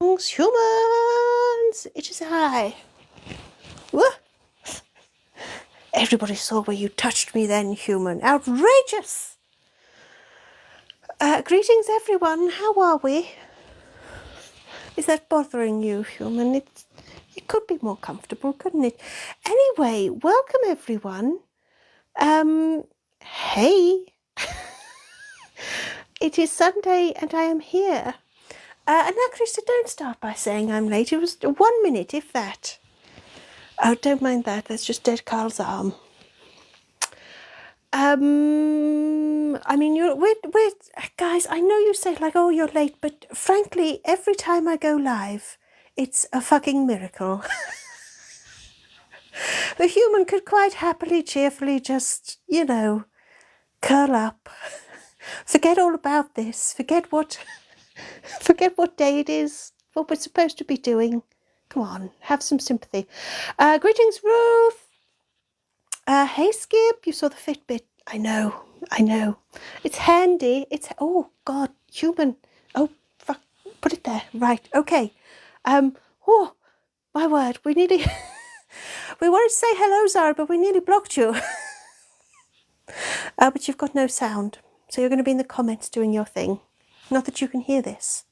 Humans! It is I. Whoa. Everybody saw where you touched me then, human. Outrageous! Greetings, everyone. How are we? Is that bothering you, human? It could be more comfortable, couldn't it? Anyway, welcome, everyone. Hey. It is Sunday and I am here. And now, Krista, don't start by saying I'm late. It was 1 minute, if that. Oh, don't mind that. That's just Dead Carl's arm. I mean, we're guys, I know you say like, oh, you're late, but frankly, every time I go live, it's a fucking miracle. The human could quite happily, cheerfully just, you know, curl up, forget all about this, forget what day it is, what we're supposed to be doing. Come on, have some sympathy. Greetings, Ruth. Hey, Skip, you saw the Fitbit. I know. It's handy. Oh, God, human. Oh, fuck, put it there. Right, okay. Oh, my word, we nearly... we wanted to say hello, Zara, but we nearly blocked you. But you've got no sound, so you're going to be in the comments doing your thing. Not that you can hear this.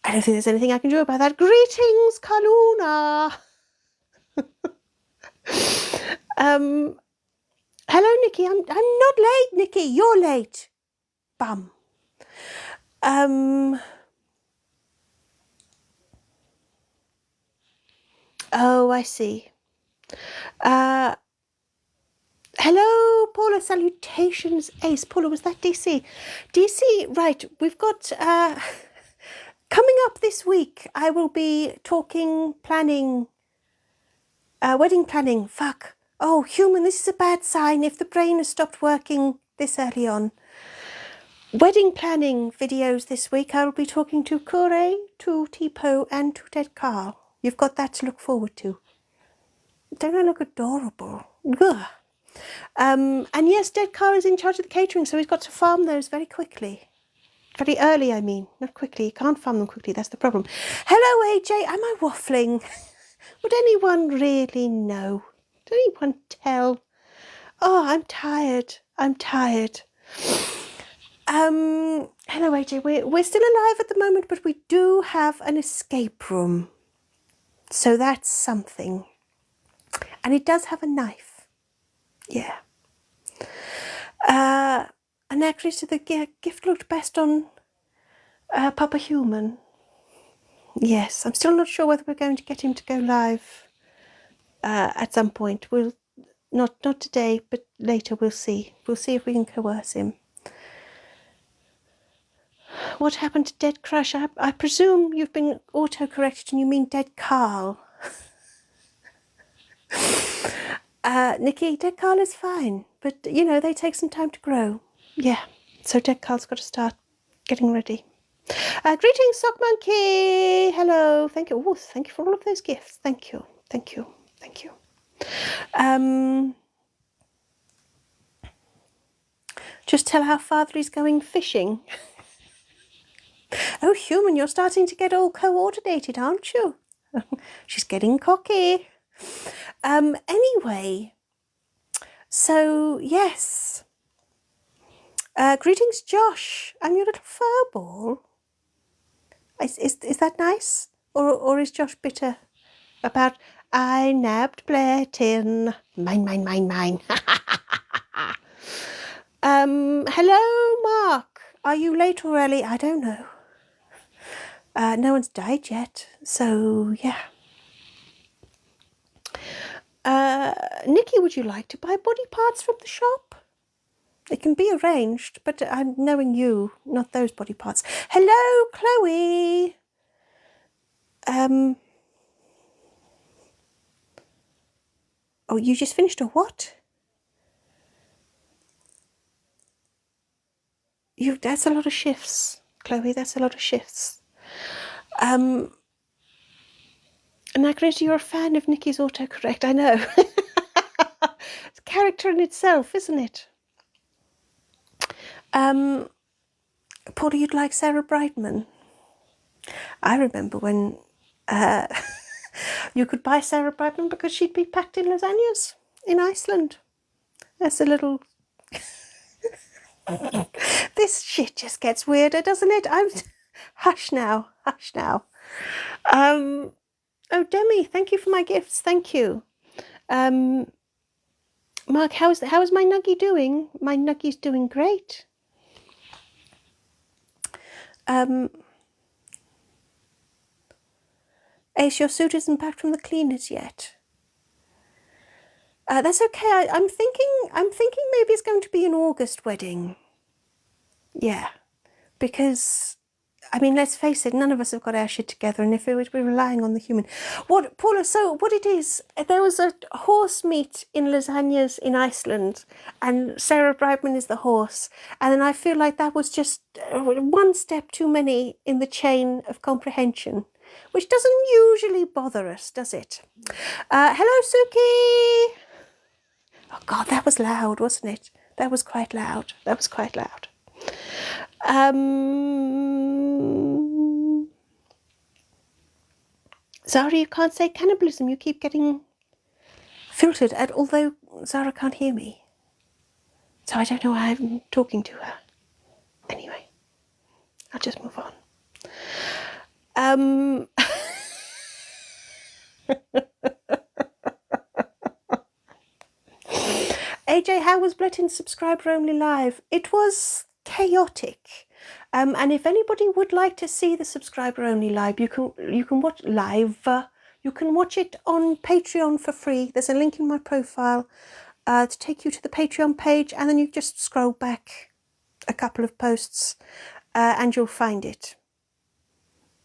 I don't think there's anything I can do about that. Greetings, Kaluna. Hello, Nikki. I'm not late, Nikki. You're late. Bum. Oh, I see. Hello, Paula. Salutations, Ace. Paula, was that DC? DC, right. We've got... coming up this week, I will be talking planning... wedding planning. Fuck. Oh, human, this is a bad sign if the brain has stopped working this early on. Wedding planning videos this week. I will be talking to Kure, to Tipo, and to Dead Carl. You've got that to look forward to. Don't I look adorable? Ugh. And yes, Dead Carl is in charge of the catering, so he's got to farm those very quickly. Very early, I mean. Not quickly. You can't farm them quickly, that's the problem. Hello, AJ. Am I waffling? Would anyone really know? Did anyone tell? Oh, I'm tired. Hello, AJ. We're still alive at the moment, but we do have an escape room. So that's something. And it does have a knife. Yeah. And actually, so the gift looked best on Papa Human. Yes, I'm still not sure whether we're going to get him to go live at some point. We'll not today, but later we'll see. We'll see if we can coerce him. What happened to Dead Crush? I presume you've been auto-corrected and you mean Dead Carl. Nikki, Dead Carl is fine, but you know, they take some time to grow. Yeah, so Dead Carl's got to start getting ready. Greetings, Sock Monkey. Hello. Thank you. Oh, thank you for all of those gifts. Thank you. Just tell our father he's going fishing. Oh, human, you're starting to get all coordinated, aren't you? She's getting cocky. Anyway, so yes. Greetings, Josh. I'm your little furball. Is that nice? Or is Josh bitter about I nabbed Blairton? Mine. Hello, Mark. Are you late or early? I don't know. No one's died yet, so yeah. Nikki, would you like to buy body parts from the shop? It can be arranged, but I'm knowing you, not those body parts. Hello, Chloe. Oh, you just finished a what? That's a lot of shifts, Chloe. That's a lot of shifts. And Chris, you're a fan of Nikki's autocorrect. I know. It's a character in itself, isn't it? Paula, you'd like Sarah Brightman? I remember when you could buy Sarah Brightman because she'd be packed in lasagnas in Iceland. That's a little... This shit just gets weirder, doesn't it? Hush now, hush now. Oh, Demi, thank you for my gifts. Thank you. Mark, how is my Nuggie doing? My Nuggie's doing great. Ace, your suit isn't back from the cleaners yet. That's okay. I'm thinking maybe it's going to be an August wedding. Yeah, because I mean, let's face it, none of us have got our shit together, and if we're relying on the human... What, Paula, so what it is, there was a horse meat in lasagnas in Iceland, and Sarah Brightman is the horse, and then I feel like that was just one step too many in the chain of comprehension, which doesn't usually bother us, does it? Hello, Suki! Oh, God, that was loud, wasn't it? That was quite loud. That was quite loud. Zara, you can't say cannibalism. You keep getting filtered, although Zara can't hear me. So I don't know why I'm talking to her. Anyway, I'll just move on. AJ, how was Bletton's subscriber only live? It was chaotic. And if anybody would like to see the subscriber only live, you can watch live. You can watch it on Patreon for free. There's a link in my profile to take you to the Patreon page, and then you just scroll back a couple of posts and you'll find it.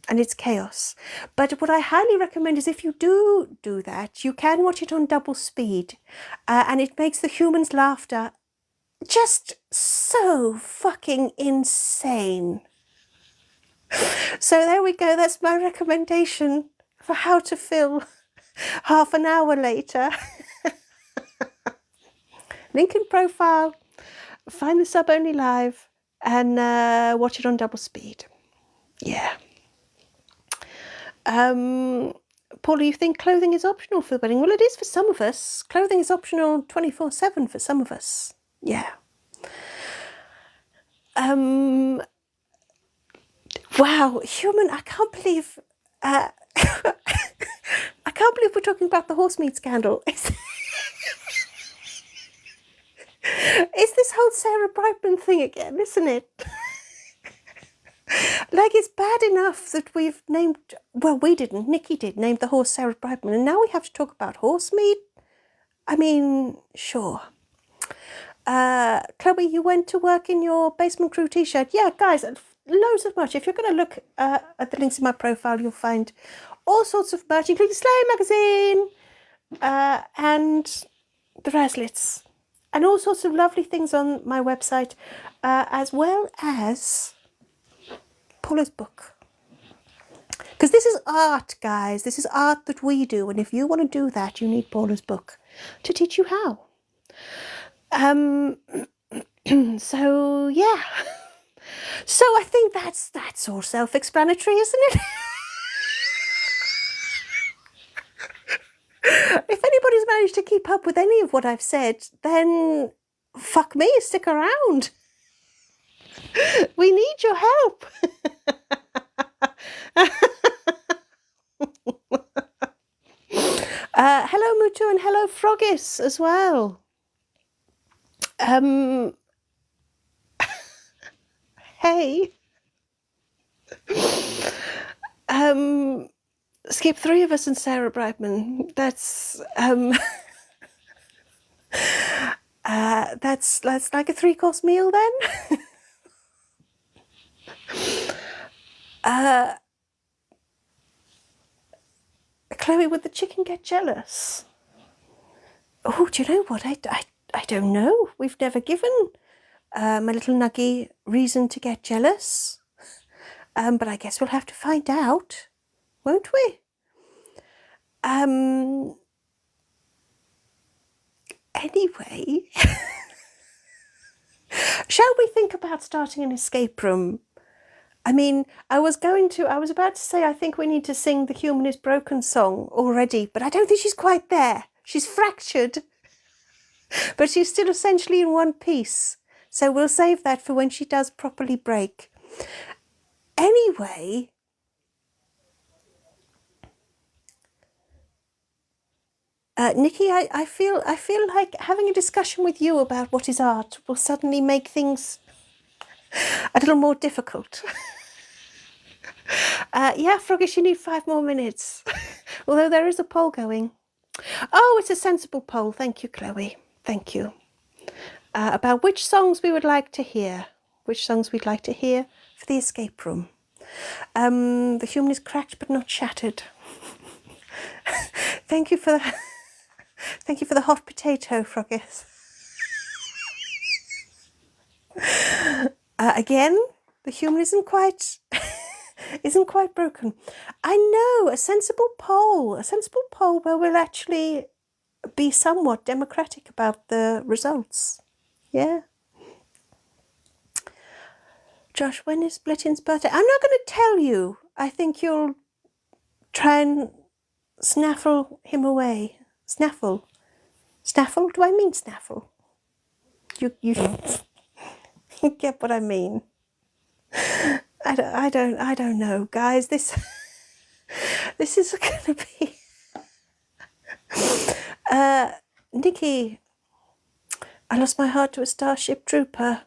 And it's chaos. But what I highly recommend is if you do that, you can watch it on double speed, and it makes the humans' laughter just so fucking insane. So there we go. That's my recommendation for how to fill half an hour later. Link in profile. Find the sub only live and watch it on double speed. Yeah. Paula, you think clothing is optional for the wedding? Well, it is for some of us. Clothing is optional 24/7 for some of us. Yeah. Wow, human, I can't believe I can't believe we're talking about the horse meat scandal. It's this whole Sarah Brightman thing again, isn't it? Like, it's bad enough that we've named, well, we didn't, Nikki did, named the horse Sarah Brightman, and now we have to talk about horse meat? I mean, sure. Chloe, you went to work in your Basement Crew t-shirt. Yeah, guys, loads of merch. If you're going to look at the links in my profile, you'll find all sorts of merch, including Slay Magazine and the Raslets, and all sorts of lovely things on my website, as well as Paula's book. Because this is art, guys. This is art that we do, and if you want to do that, you need Paula's book to teach you how. So yeah. So I think that's all self-explanatory, isn't it? If anybody's managed to keep up with any of what I've said, then fuck me, stick around. We need your help. Hello Mutu and hello Frogis as well. Hey. Skip 3 of us and Sarah Brightman. That's that's like a 3-course meal then. Chloe, would the chicken get jealous? Oh, do you know what? I don't know. We've never given my little Nuggie reason to get jealous. But I guess we'll have to find out, won't we? Anyway, shall we think about starting an escape room I mean, I was about to say, I think we need to sing the Human is Broken song already, but I don't think she's quite there. She's fractured, but she's still essentially in one piece. So we'll save that for when she does properly break. Anyway, Nikki, I feel like having a discussion with you about what is art will suddenly make things a little more difficult. Yeah, Froggish, you need 5 more minutes. Although there is a poll going. Oh, it's a sensible poll. Thank you, Chloe. Thank you. About which songs we would like to hear. Which songs we'd like to hear for the escape room. The human is cracked but not shattered. Thank you for the hot potato, Froggish. Again, the human isn't quite broken. I know, a sensible poll where we'll actually be somewhat democratic about the results. Yeah. Josh, when is Blittin's birthday? I'm not going to tell you. I think you'll try and snaffle him away. Snaffle? Do I mean snaffle? You you get what I mean. I don't know, guys. This is going to be. Nikki, I lost my heart to a Starship Trooper.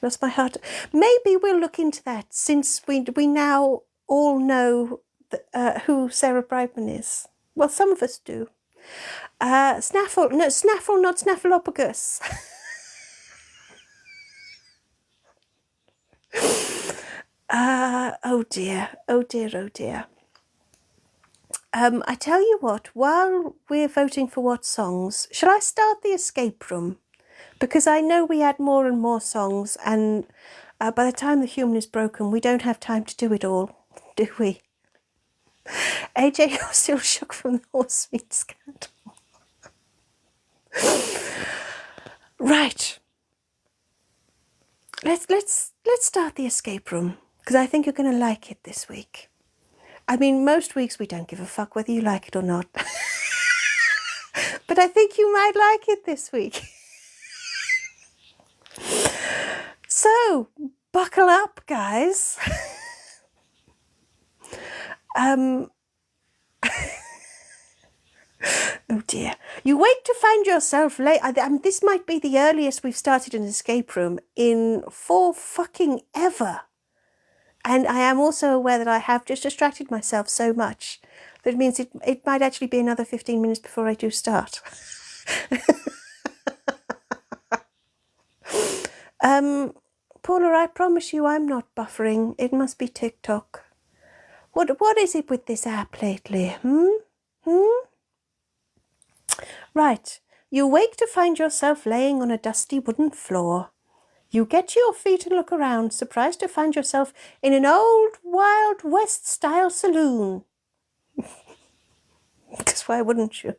Lost my heart. Maybe we'll look into that, since we now all know who Sarah Brightman is. Well, some of us do. Snaffle, not Snaffleupagus. Oh dear. I tell you what, while we're voting for what songs, shall I start the escape room? Because I know we add more and more songs, and by the time the human is broken, we don't have time to do it all, do we? AJ, you're still shook from the horse meat scandal. Right. Let's start the escape room, because I think you're going to like it this week. I mean, most weeks we don't give a fuck whether you like it or not. But I think you might like it this week. So, buckle up, guys. Oh dear. You wake to find yourself late. This might be the earliest we've started an escape room in for fucking ever. And I am also aware that I have just distracted myself so much that it means it might actually be another 15 minutes before I do start. Paula, I promise you I'm not buffering. It must be TikTok. What is it with this app lately? Right. You wake to find yourself laying on a dusty wooden floor. You get to your feet and look around, surprised to find yourself in an old Wild West style saloon. Because why wouldn't you?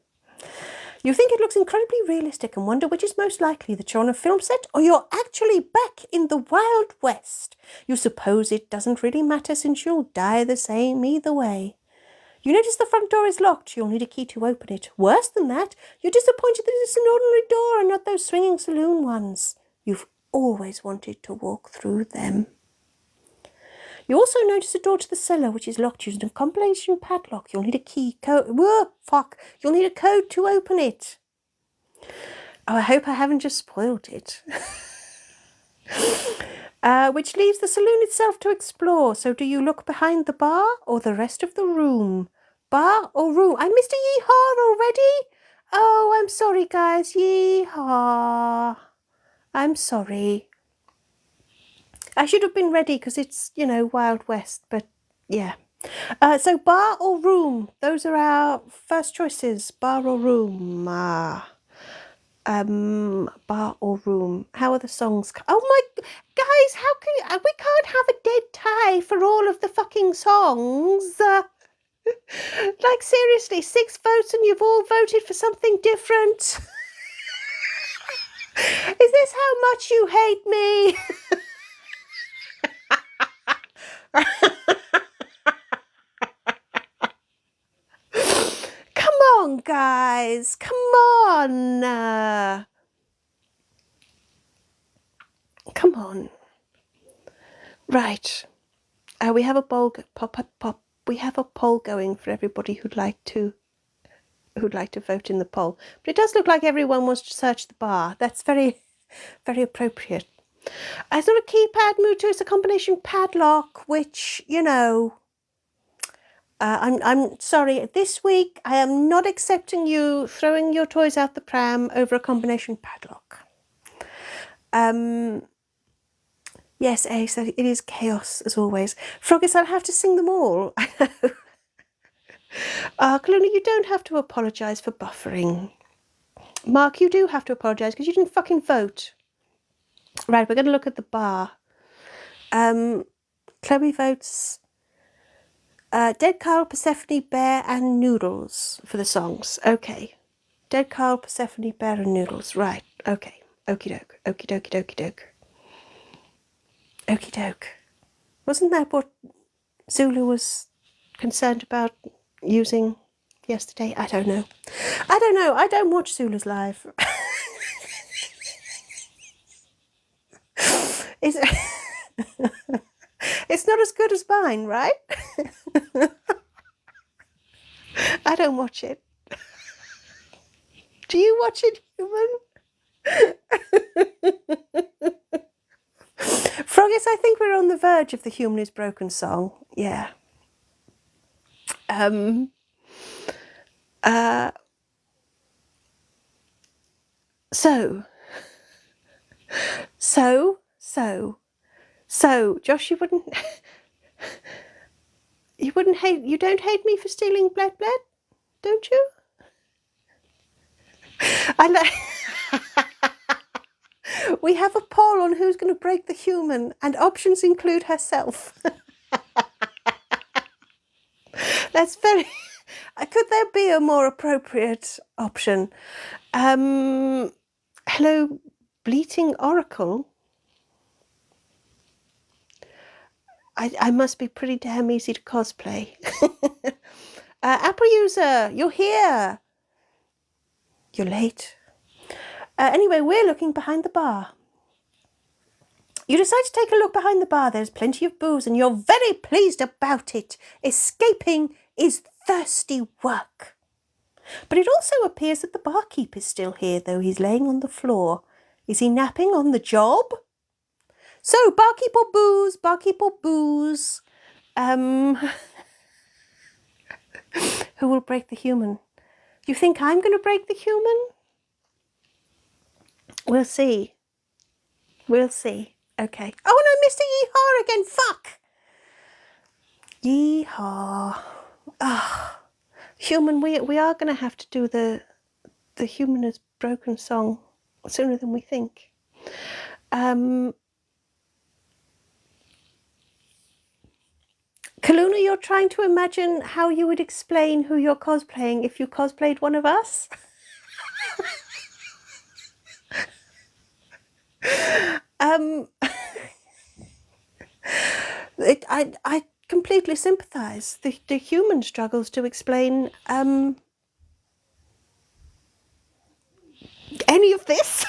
You think it looks incredibly realistic and wonder which is most likely, that you're on a film set or you're actually back in the Wild West. You suppose it doesn't really matter, since you'll die the same either way. You notice the front door is locked. You'll need a key to open it. Worse than that, you're disappointed that it's an ordinary door and not those swinging saloon ones. You've always wanted to walk through them. You also notice a door to the cellar, which is locked using a combination padlock. You'll need a key code. Whoa, fuck. You'll need a code to open it. Oh, I hope I haven't just spoiled it. Which leaves the saloon itself to explore. So do you look behind the bar or the rest of the room? Bar or room? I missed a yeehaw already? Oh, I'm sorry, guys. Yeehaw. I'm sorry. I should have been ready because it's, Wild West, but yeah. So bar or room? Those are our first choices. Bar or room? Bar or room? How are the songs? Oh my, guys, how can we can't have a dead tie for all of the fucking songs. Like, seriously, 6 votes and you've all voted for something different. Is this how much you hate me? guys, come on. Come on. Right. We have a poll. We have a poll going for everybody who'd like to vote in the poll. But it does look like everyone wants to search the bar. That's very, very appropriate. I thought a keypad moved to is a combination padlock, which, you know, I'm sorry. This week I am not accepting you throwing your toys out the pram over a combination padlock. Yes, Ace, it is chaos as always. Froggies, I'll have to sing them all. I know. Kaluna, you don't have to apologise for buffering. Mark, you do have to apologise because you didn't fucking vote. Right, we're going to look at the bar. Chloe votes Dead Carl, Persephone, Bear and Noodles for the songs. Okay. Dead Carl, Persephone, Bear and Noodles. Right, okay. Okie doke, okie dokie dokie doke. Okie doke. Wasn't that what Zulu was concerned about using yesterday? I don't know. I don't know. I don't watch Zulu's live. It's not as good as mine, right? I don't watch it. Do you watch it, human? Froggies, I think we're on the verge of the Human is Broken song. Yeah. So, Josh, you don't hate me for stealing Bled, don't you? We have a poll on who's going to break the human, and options include herself. That's very... Could there be a more appropriate option? Hello, Bleating Oracle. I must be pretty damn easy to cosplay. Apple user, you're here. You're late. Anyway, we're looking behind the bar. You decide to take a look behind the bar. There's plenty of booze and you're very pleased about it. Escaping is thirsty work. But it also appears that the barkeep is still here, though he's laying on the floor. Is he napping on the job? So, barkeep or booze, barkeep or booze. Who will break the human? You think I'm going to break the human? We'll see. We'll see. Okay. Oh, and I missed a yeehaw again. Fuck. Yeehaw. Ah, human. We are going to have to do the Human is Broken song sooner than we think. Kaluna, you're trying to imagine how you would explain who you're cosplaying if you cosplayed one of us? I completely sympathise. The human struggles to explain any of this.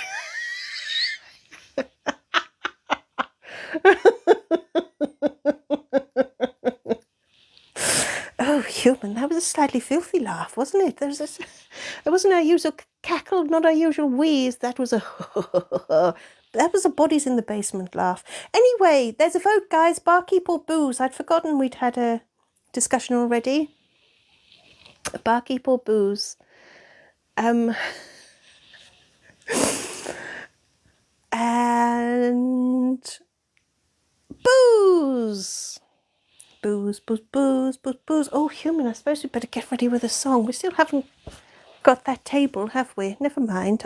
Oh, human, that was a slightly filthy laugh, wasn't it? There wasn't our usual cackle, not our usual wheeze. That was a that was a bodies in the basement laugh. Anyway, there's a vote, guys. Barkeep or booze? I'd forgotten we'd had a discussion already. Barkeep or booze? And booze. Booze, booze, booze, booze, booze. Oh, human, I suppose we better get ready with a song. We still haven't got that table, have we? Never mind.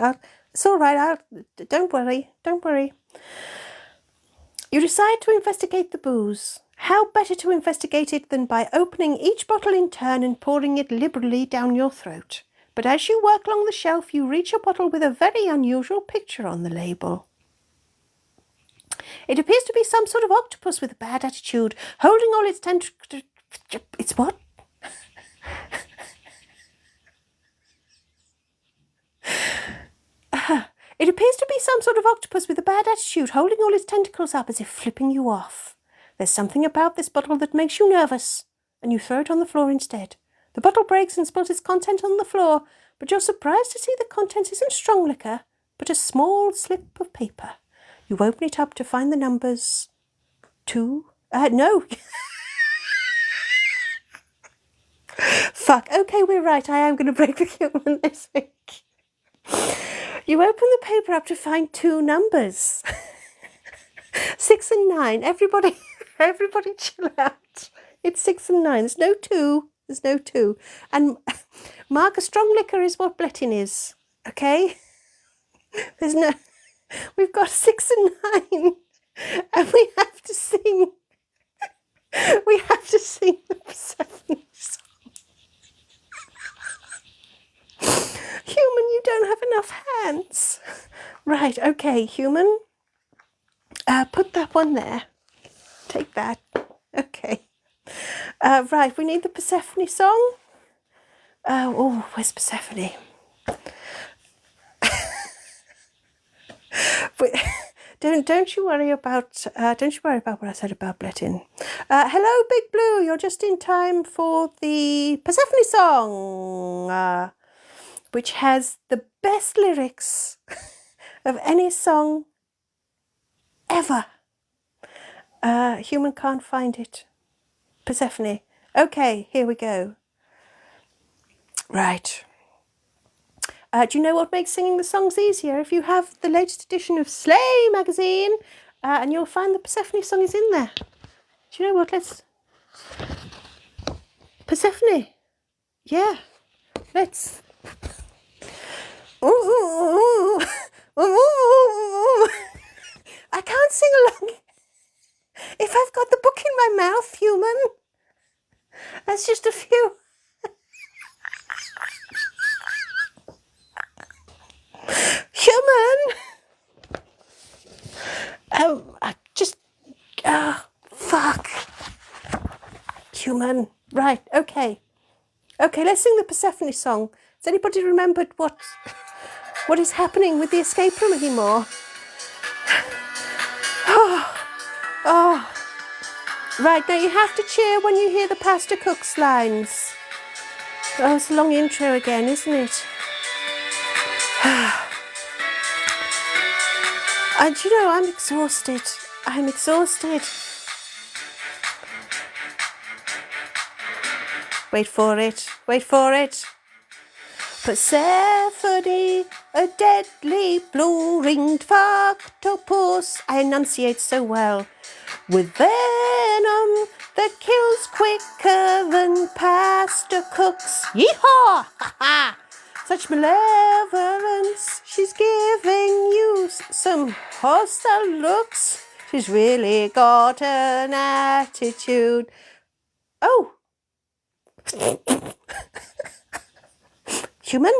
It's all right. Don't worry. Don't worry. You decide to investigate the booze. How better to investigate it than by opening each bottle in turn and pouring it liberally down your throat. But as you work along the shelf, you reach a bottle with a very unusual picture on the label. It appears to be some sort of octopus with a bad attitude, holding all its tentacles. It's what? It appears to be some sort of octopus with a bad attitude, holding all its tentacles up as if flipping you off. There's something about this bottle that makes you nervous, and you throw it on the floor instead. The bottle breaks and spills its content on the floor, but you're surprised to see the contents isn't strong liquor, but a small slip of paper. You open it up to find the numbers 2. No. Fuck. Okay, we're right. I am going to break the human this week. You open the paper up to find 2 numbers. 6 and 9. Everybody chill out. It's 6 and 9. There's no 2. There's no 2. And Mark, a strong liquor is what Blettin is. Okay? There's no... We've got 6 and 9. And we have to sing... We have to sing the Persephone song. Human, you don't have enough hands. Right, okay, human. Put that one there. Take that. Okay. Right, we need the Persephone song. Oh, where's Persephone? But don't you worry about what I said about Blettin. Hello, Big Blue. You're just in time for the Persephone song, which has the best lyrics of any song ever. Human can't find it. Persephone. Okay, here we go. Right. Do you know what makes singing the songs easier? If you have the latest edition of Slay magazine, and you'll find the Persephone song is in there. Do you know what? Let's... Persephone. Yeah. Let's... Ooh, ooh, ooh, ooh. I can't sing along if I've got the book in my mouth, human. That's just a few. Human. Fuck. Human. Right, okay. Okay, let's sing the Persephone song. Has anybody remembered what is happening with the escape room anymore? Oh. Right, now you have to cheer when you hear the Pastor Cook's lines. Oh, it's a long intro again, isn't it? And you know, I'm exhausted. I'm exhausted. Wait for it. Wait for it. Persephone, a deadly blue-ringed octopus. I enunciate so well. With venom that kills quicker than Pastor Cook's. Yeehaw! Ha ha! Such malevolence. She's giving you some hostile looks. She's really got an attitude. Oh! Human?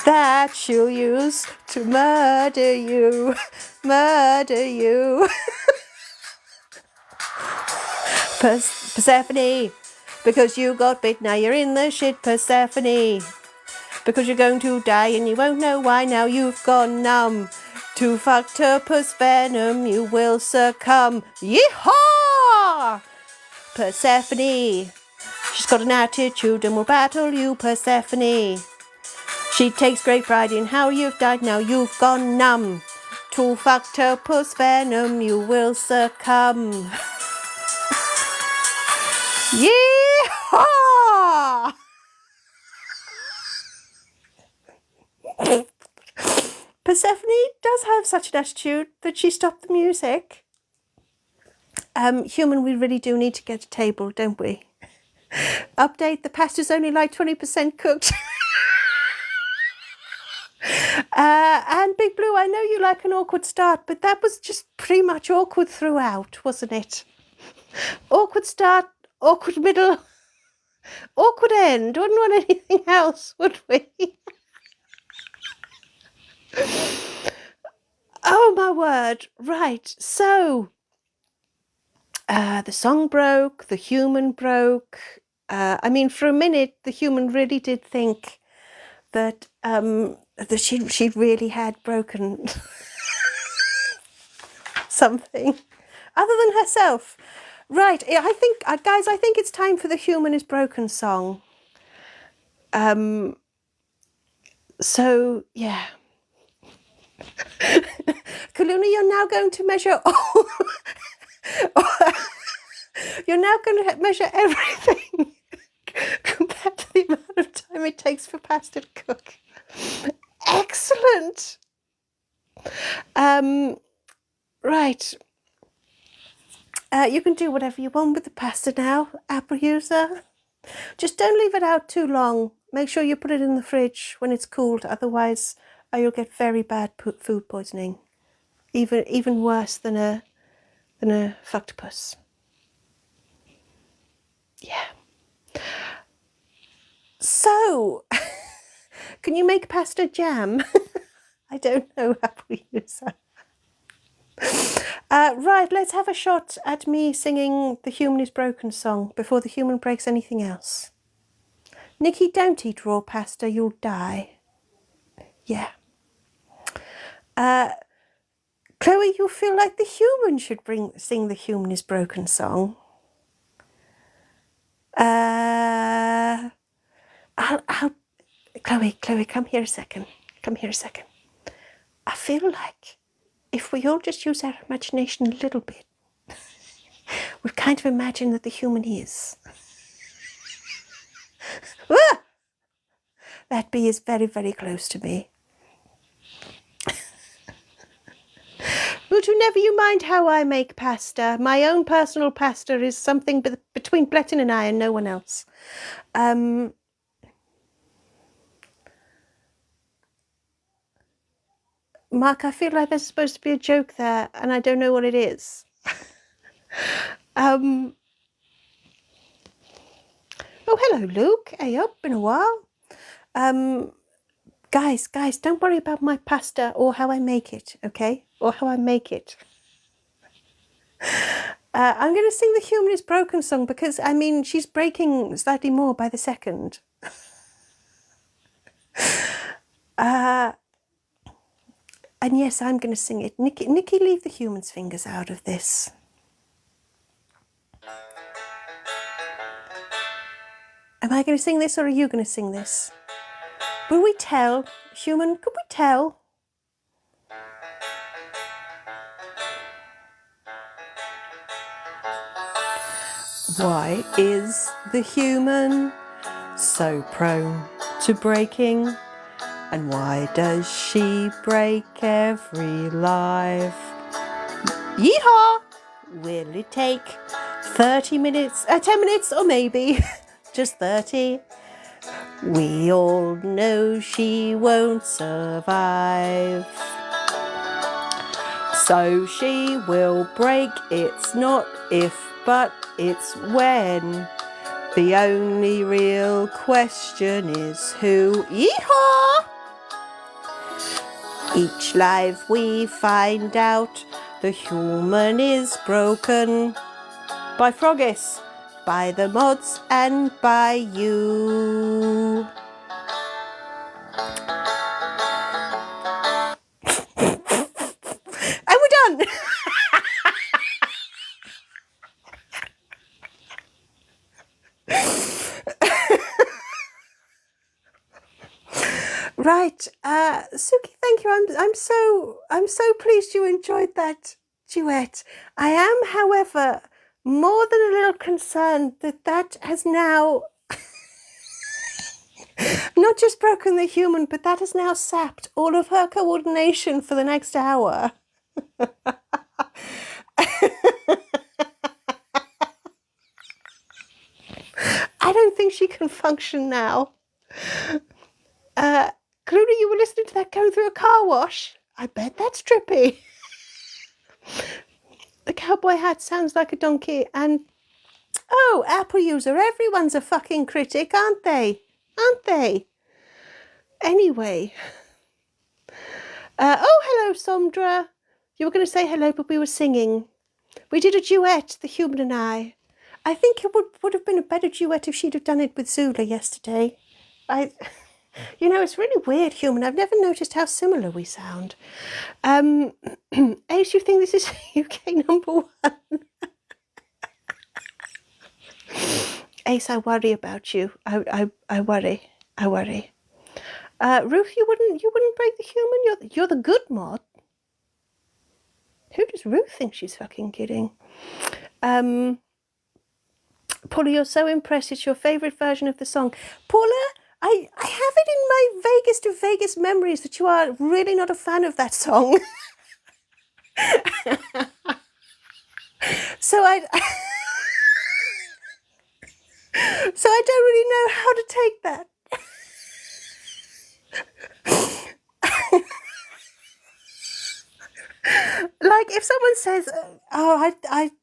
That she'll use to murder you. Murder you. Persephone, because you got bit, now you're in the shit, Persephone. Because you're going to die and you won't know why, now you've gone numb. To octopus venom you will succumb. Yeehaw! Persephone, she's got an attitude and will battle you, Persephone. She takes great pride in how you've died, now you've gone numb. To octopus venom you will succumb. Yeehaw! Persephone does have such an attitude that she stopped the music. Human, we really do need to get a table, don't we? Update, the pasta's only like 20% cooked. And Big Blue, I know you like an awkward start, but that was just pretty much awkward throughout, wasn't it? Awkward start, awkward middle, awkward end. Wouldn't want anything else, would we? Oh my word. Right, so the song broke, the human broke. I mean, for a minute, the human really did think that that she really had broken something other than herself. Right, I think, guys, I think it's time for the Human is Broken song. So, yeah. Kaluna, you're now going to measure all... You're now going to measure everything compared to the amount of time it takes for pasta to cook. Excellent. Right. You can do whatever you want with the pasta now, Apple user. Just don't leave it out too long. Make sure you put it in the fridge when it's cooled, otherwise you'll get very bad food poisoning. Even worse than a fucktopus. Yeah. So, can you make pasta jam? I don't know, Apple user. Right, let's have a shot at me singing the Human is Broken song before the human breaks anything else. Nikki, don't eat raw pasta, you'll die. Yeah. Chloe, you feel like the human should sing the Human is Broken song. Chloe, come here a second. Come here a second. I feel like if we all just use our imagination a little bit, we kind of imagine that the human is. Ah! That bee is very, very close to me. But never you mind how I make pasta. My own personal pasta is something between Bletton and I and no one else. Mark, I feel like there's supposed to be a joke there and I don't know what it is. Oh, hello, Luke. Hey up, been a while. Guys, don't worry about my pasta or how I make it, okay? Or how I make it. I'm going to sing the Human is Broken song because, I mean, she's breaking slightly more by the second. And yes, I'm going to sing it. Nikki, leave the human's fingers out of this. Am I going to sing this or are you going to sing this? Will we tell? Human, could we tell? Why is the human so prone to breaking? And why does she break every life? Yeehaw! Will it take 30 minutes, 10 minutes, or maybe just 30? We all know she won't survive. So she will break, it's not if, but it's when. The only real question is who. Yeehaw! Each live we find out the human is broken. By Frogis, by the mods and by you. And we're done. Right, Suki, thank you. I'm so pleased you enjoyed that duet. I am, however, more than a little concerned that has now not just broken the human, but that has now sapped all of her coordination for the next hour. I don't think she can function now. Cluny, you were listening to that going through a car wash? I bet that's trippy. The cowboy hat sounds like a donkey and... Oh, Apple user, everyone's a fucking critic, aren't they? Aren't they? Anyway. Oh, hello, Sondra. You were going to say hello, but we were singing. We did a duet, the human and I. I think it would have been a better duet if she'd have done it with Zula yesterday. You know, it's really weird, human. I've never noticed how similar we sound. Ace, you think this is UK number one? Ace, I worry about you. I worry. I worry. Ruth, you wouldn't break the human. You're the good mod. Who does Ruth think she's fucking kidding? Paula, you're so impressed. It's your favourite version of the song. Paula, I have it in my vaguest of vaguest memories that you are really not a fan of that song. So I don't really know how to take that. Like if someone says, "Oh,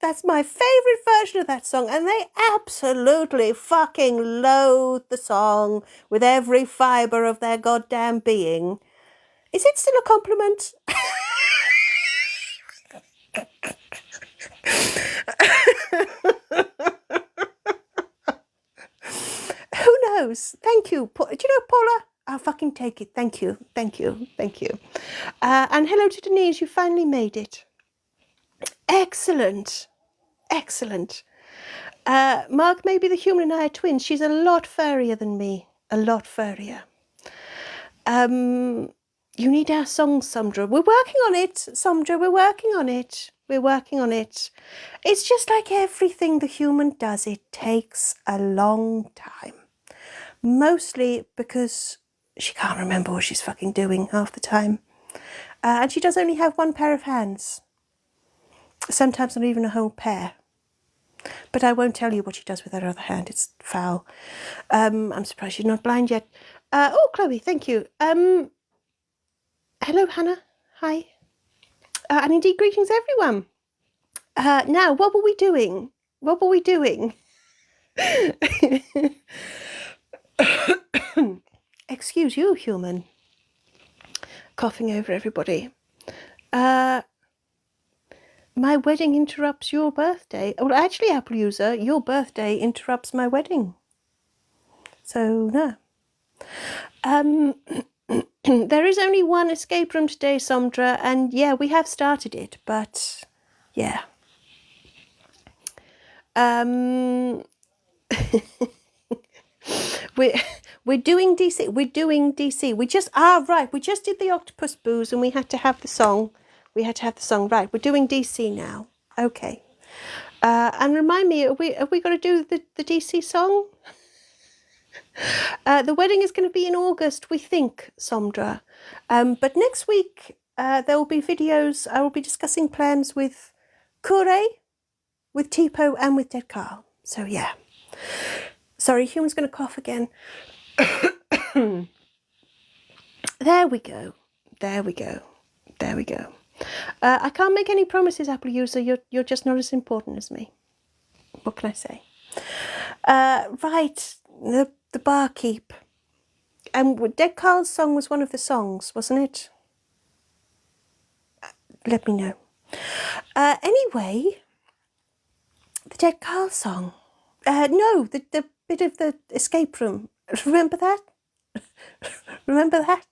that's my favourite version of that song," and they absolutely fucking loathe the song with every fibre of their goddamn being, is it still a compliment? Who knows? Thank you. Do you know, Paula? I'll fucking take it. Thank you. Thank you. Thank you. And hello to Denise. You finally made it. Excellent. Excellent. Mark, maybe the human and I are twins. She's a lot furrier than me. A lot furrier. You need our song, Sondra. We're working on it, Sondra. We're working on it. We're working on it. It's just like everything the human does. It takes a long time. Mostly because she can't remember what she's fucking doing half the time. And she does only have one pair of hands. Sometimes not even a whole pair. But I won't tell you what she does with her other hand. It's foul. I'm surprised she's not blind yet. Oh, Chloe, thank you. Hello, Hannah. Hi. And indeed, greetings, everyone. Now, what were we doing? What were we doing? Excuse you, human. Coughing over everybody. My wedding interrupts your birthday. Well, actually, Apple user, your birthday interrupts my wedding. So, no. There is only one escape room today, Sondra, and yeah, we have started it, but yeah. We're doing DC. We're doing DC. We just did the octopus booze, and we had to have the song. Right, we're doing DC now. Okay. And remind me, are we going to do the DC song? The wedding is going to be in August, we think, Sondra. But next week there will be videos. I will be discussing plans with Kure, with Tipo, and with Dead Carl. So yeah. Sorry, human's going to cough again. There we go. There we go. There we go. I can't make any promises, Apple user. You're just not as important as me. What can I say? Right, the barkeep. And Dead Carl's song was one of the songs, wasn't it? Let me know. Anyway, the Dead Carl song. No, the bit of the escape room. Remember that? Remember that?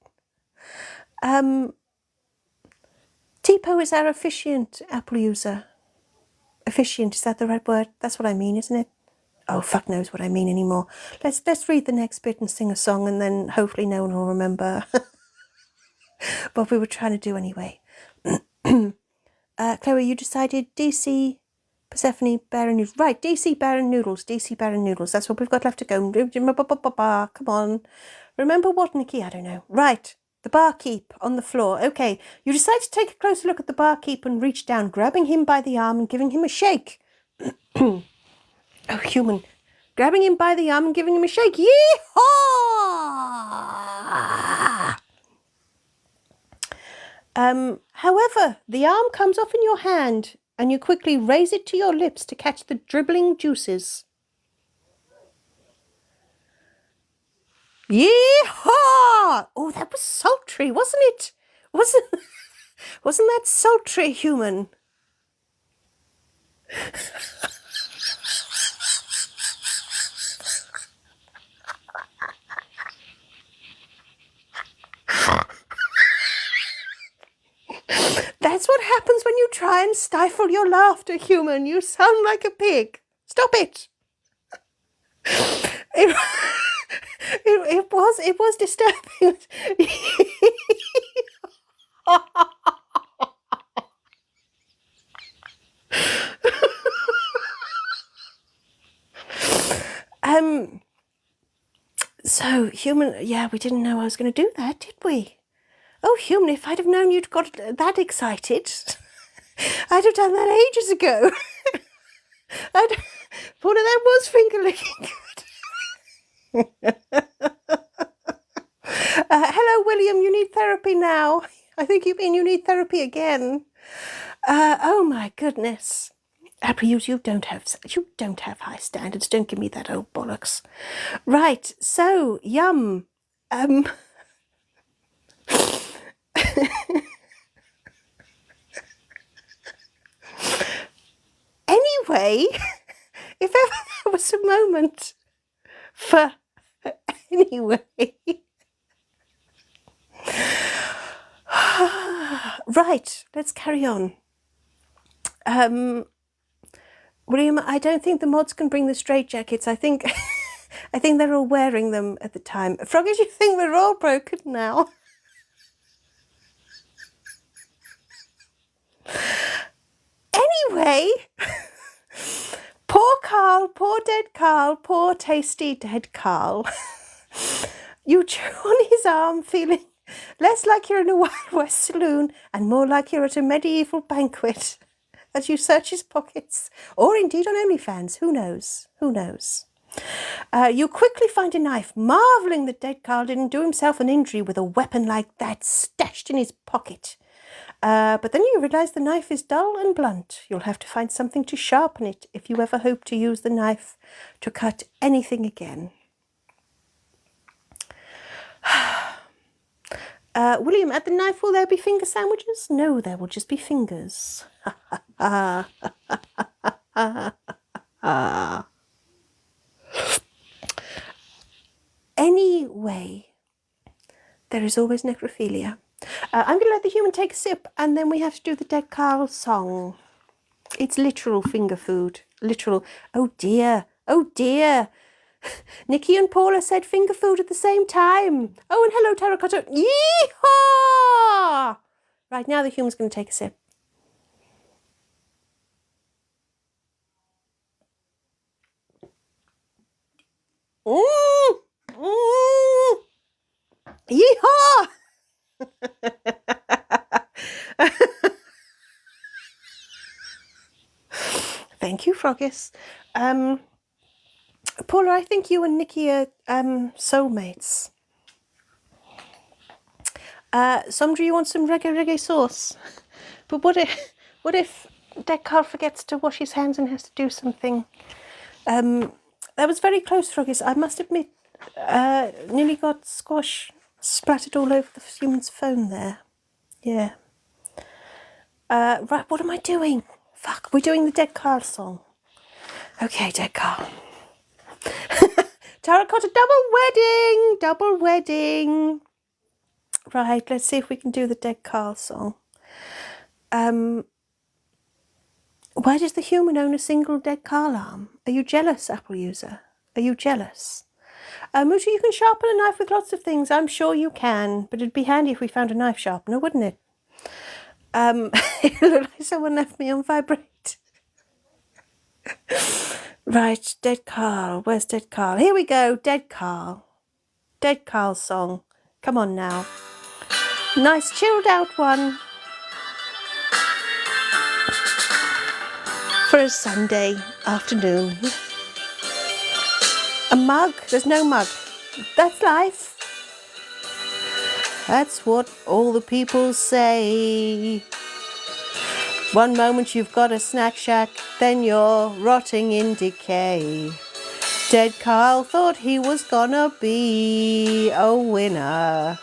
Tipo is our officiant, Apple user. Officiant, is that the right word? That's what I mean, isn't it? Oh, fuck knows what I mean anymore. Let's read the next bit and sing a song, and then hopefully no one will remember what we were trying to do anyway. Chloe, you decided DC, Persephone, Bear and Noodles. Right, DC, Bear and Noodles. DC, Bear and Noodles. That's what we've got left to go. Come on. Remember what, Nikki? I don't know. Right, the barkeep on the floor. Okay, you decide to take a closer look at the barkeep and reach down, grabbing him by the arm and giving him a shake. Oh, human. Grabbing him by the arm and giving him a shake. Yee-haw! However, the arm comes off in your hand and you quickly raise it to your lips to catch the dribbling juices. Yee-haw! Oh, that was sultry, wasn't it? Wasn't that sultry, human? try and stifle your laughter, human. You sound like a pig. Stop it. It was disturbing. So human, yeah, we didn't know I was going to do that, did we? Oh, human, if I'd have known you'd got that excited, I'd have done that ages ago. Paula, that was finger licking good. Hello, William, you need therapy now. I think you mean you need therapy again. Oh my goodness. Apple, you don't have high standards. Don't give me that old bollocks. Right, so yum. Anyway, if ever there was a moment for anyway. Right, let's carry on. William, I don't think the mods can bring the straitjackets. I think they're all wearing them at the time. Froggies, you think we're all broken now? Anyway, poor Carl, poor dead Carl, poor tasty dead Carl. You chew on his arm, feeling less like you're in a Wild West saloon and more like you're at a medieval banquet as you search his pockets, or indeed on OnlyFans, who knows, who knows. You quickly find a knife, marvelling that dead Carl didn't do himself an injury with a weapon like that stashed in his pocket. But then you realise the knife is dull and blunt. You'll have to find something to sharpen it if you ever hope to use the knife to cut anything again. William, at the knife will there be finger sandwiches? No, there will just be fingers. Anyway, there is always necrophilia. I'm going to let the human take a sip and then we have to do the dead Carl song. It's literal finger food. Literal. Oh dear. Oh dear. Nikki and Paula said finger food at the same time. Oh, and hello, Terracotta. Yeehaw! Right, now the human's going to take a sip. Yeehaw! Thank you, Froggies. Paula, I think you and Nikki are soulmates. Sandra, you want some reggae sauce? But what if dead Carl forgets to wash his hands and has to do something? That was very close, Froggies. I must admit, nearly got squash splattered all over the human's phone there. Yeah. Right, what am I doing? Fuck, we're doing the dead Carl song. Okay, dead Carl. Terracotta double wedding. Right, let's see if we can do the dead Carl song. Why does the human own a single dead Carl arm? Are you jealous, Apple user? Are you jealous? Mutu, you can sharpen a knife with lots of things. I'm sure you can, but it'd be handy if we found a knife sharpener, wouldn't it? It looked like someone left me on vibrate. Right, dead Carl. Where's dead Carl? Here we go, dead Carl. Dead Carl song. Come on now. Nice chilled out one. For a Sunday afternoon. A mug? There's no mug. That's life. That's what all the people say. One moment you've got a snack shack, then you're rotting in decay. Dead Carl thought he was gonna be a winner,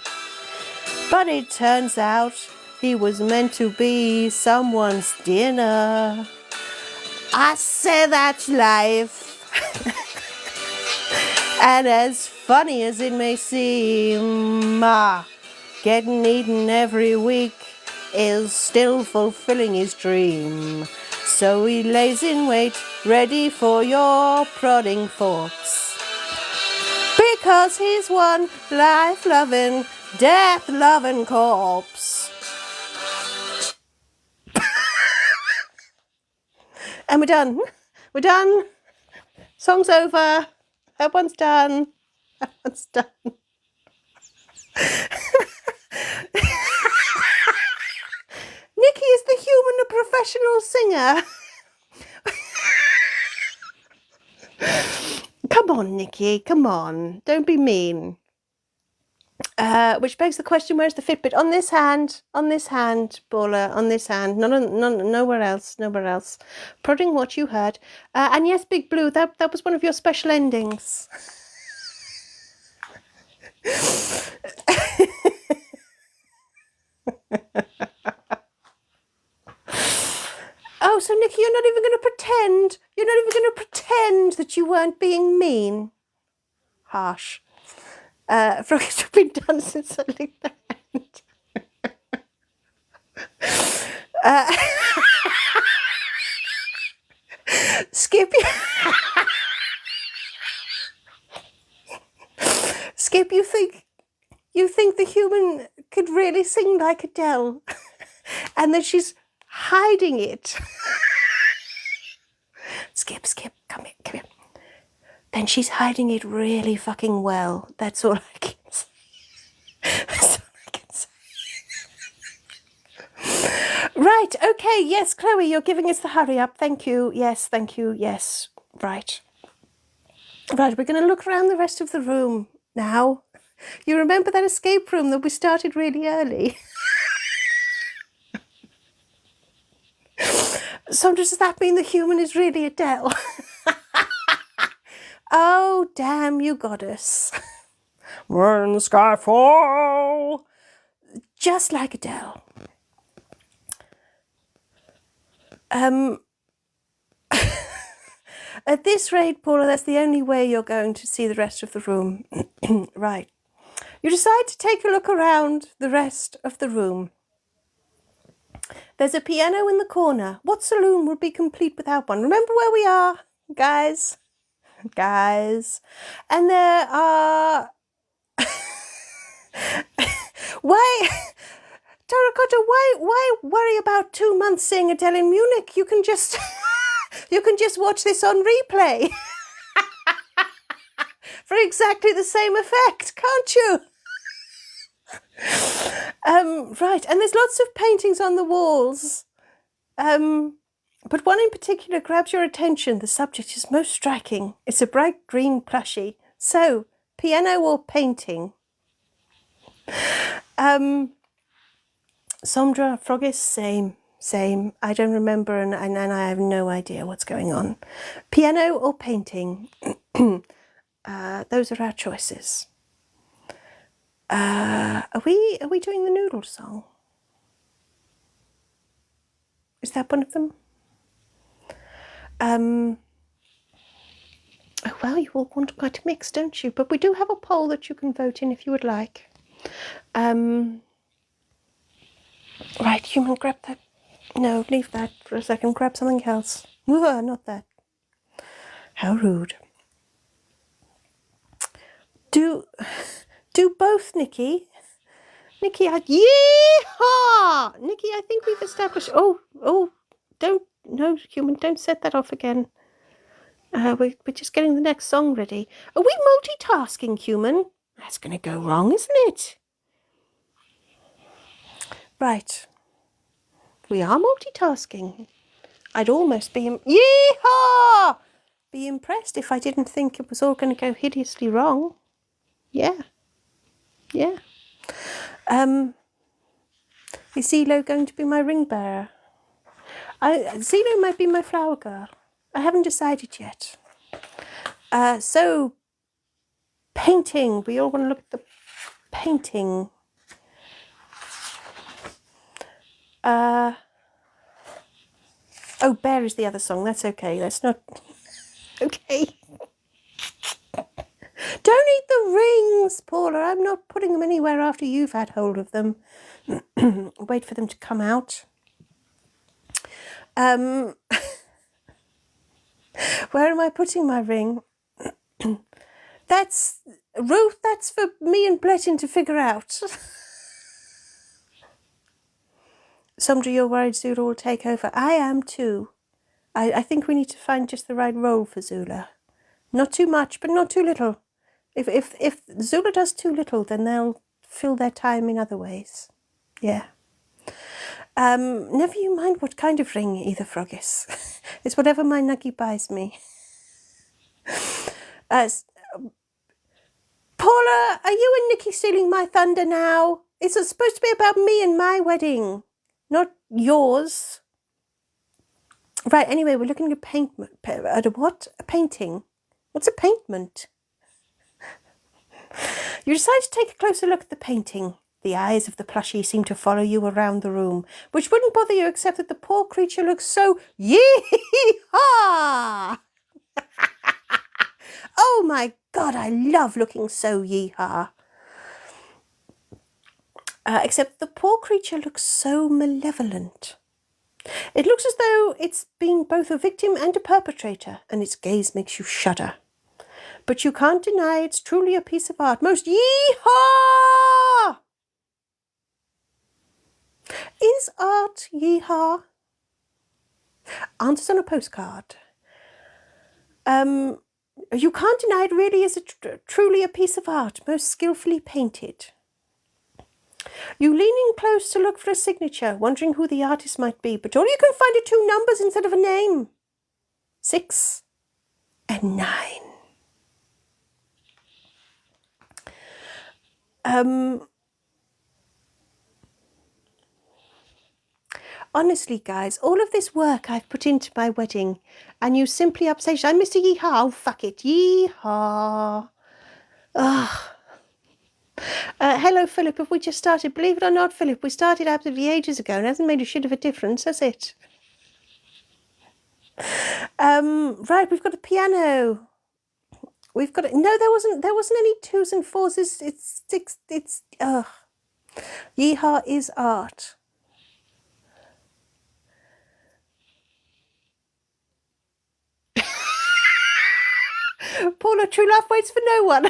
but it turns out he was meant to be someone's dinner. I say that's life. And as funny as it may seem, getting eaten every week is still fulfilling his dream. So he lays in wait, ready for your prodding forks. Because he's one life-loving, death-loving corpse. And we're done. We're done. Song's over. That one's done. That one's done. Nikki, is the human a professional singer? Come on, Nikki, come on. Don't be mean. Which begs the question, where's the Fitbit? On this hand, Paula, on this hand. Nowhere else, nowhere else. Prodding what you heard. And yes, Big Blue, that was one of your special endings. Oh, so Nikki, you're not even going to pretend. You're not even going to pretend that you weren't being mean. Harsh. Froggies have been done since I leave the hand. Skip, Skip, you think the human could really sing like Adele, and that she's hiding it? Skip, come here. Then she's hiding it really fucking well. That's all I can say. That's all I can say. Right, okay, yes, Chloe, you're giving us the hurry up. Thank you, yes, right. Right, we're going to look around the rest of the room now. You remember that escape room that we started really early? So does that mean the human is really Adele? Oh, damn, you got us. When sky fall. Just like Adele. At this rate, Paula, that's the only way you're going to see the rest of the room. Right. You decide to take a look around the rest of the room. There's a piano in the corner. What saloon would be complete without one? Remember where we are, guys? And there are... Why... Terracotta, why worry about 2 months seeing Adele in Munich? You can just... you can just watch this on replay. For exactly the same effect, can't you? Right, and there's lots of paintings on the walls. But one in particular grabs your attention. The subject is most striking. It's a bright green plushie. So, piano or painting? Sondra, Frogis, same. I don't remember and I have no idea what's going on. Piano or painting? Those are our choices. Are we doing the noodle song? Is that one of them? Oh, well, you all want quite a mix, don't you? But we do have a poll that you can vote in if you would like. Right, human, grab that. No, leave that for a second. Grab something else. Not that. How rude. Do both, Nikki. Nikki, yeehaw! Nikki, I think we've established... Oh, no, human, don't set that off again. We're just getting the next song ready. Are we multitasking, human? That's going to go wrong, isn't it? Right. We are multitasking. I'd almost be... Yeehaw! Be impressed if I didn't think it was all going to go hideously wrong. Yeah. Is Zelo going to be my ring bearer? Zelo might be my flower girl. I haven't decided yet. So, painting. We all want to look at the painting. Oh, Bear is the other song. That's okay. That's not... Okay. Don't eat the rings, Paula. I'm not putting them anywhere after you've had hold of them. Wait for them to come out. Where am I putting my ring? That's, Ruth, that's for me and Bletton to figure out. Sandra, you're worried Zula will take over. I am too. I think we need to find just the right role for Zula. Not too much, but not too little. If Zula does too little, then they'll fill their time in other ways. Yeah. Never you mind what kind of ring either frog is. It's whatever my Nuggy buys me. Paula, are you and Nikki stealing my thunder now? It's supposed to be about me and my wedding, not yours. Right, anyway, we're looking at a what? A painting. What's a paintment? You decide to take a closer look at the painting. The eyes of the plushie seem to follow you around the room, which wouldn't bother you except that the poor creature looks so yee-haw! Oh my God, I love looking so yee-haw. Except the poor creature looks so malevolent. It looks as though it's been both a victim and a perpetrator, and its gaze makes you shudder. But you can't deny it's truly a piece of art. Most yee-haw! Is art yee-haw? Answers on a postcard. You can't deny it really is truly a piece of art, most skillfully painted. You lean in close to look for a signature, wondering who the artist might be, but all you can find are 2 numbers instead of a name. 6 and 9. Honestly, guys, all of this work I've put into my wedding, and you simply upstage, I'm Mr. Yeehaw, oh, fuck it, yeehaw. Ugh. Hello, Philip, have we just started? Believe it or not, Philip, we started absolutely ages ago and it hasn't made a shit of a difference, has it? Right, we've got a piano. We've got no, there wasn't any 2s and 4s. It's 6. It's Yeehaw is art. Paula, true love waits for no one.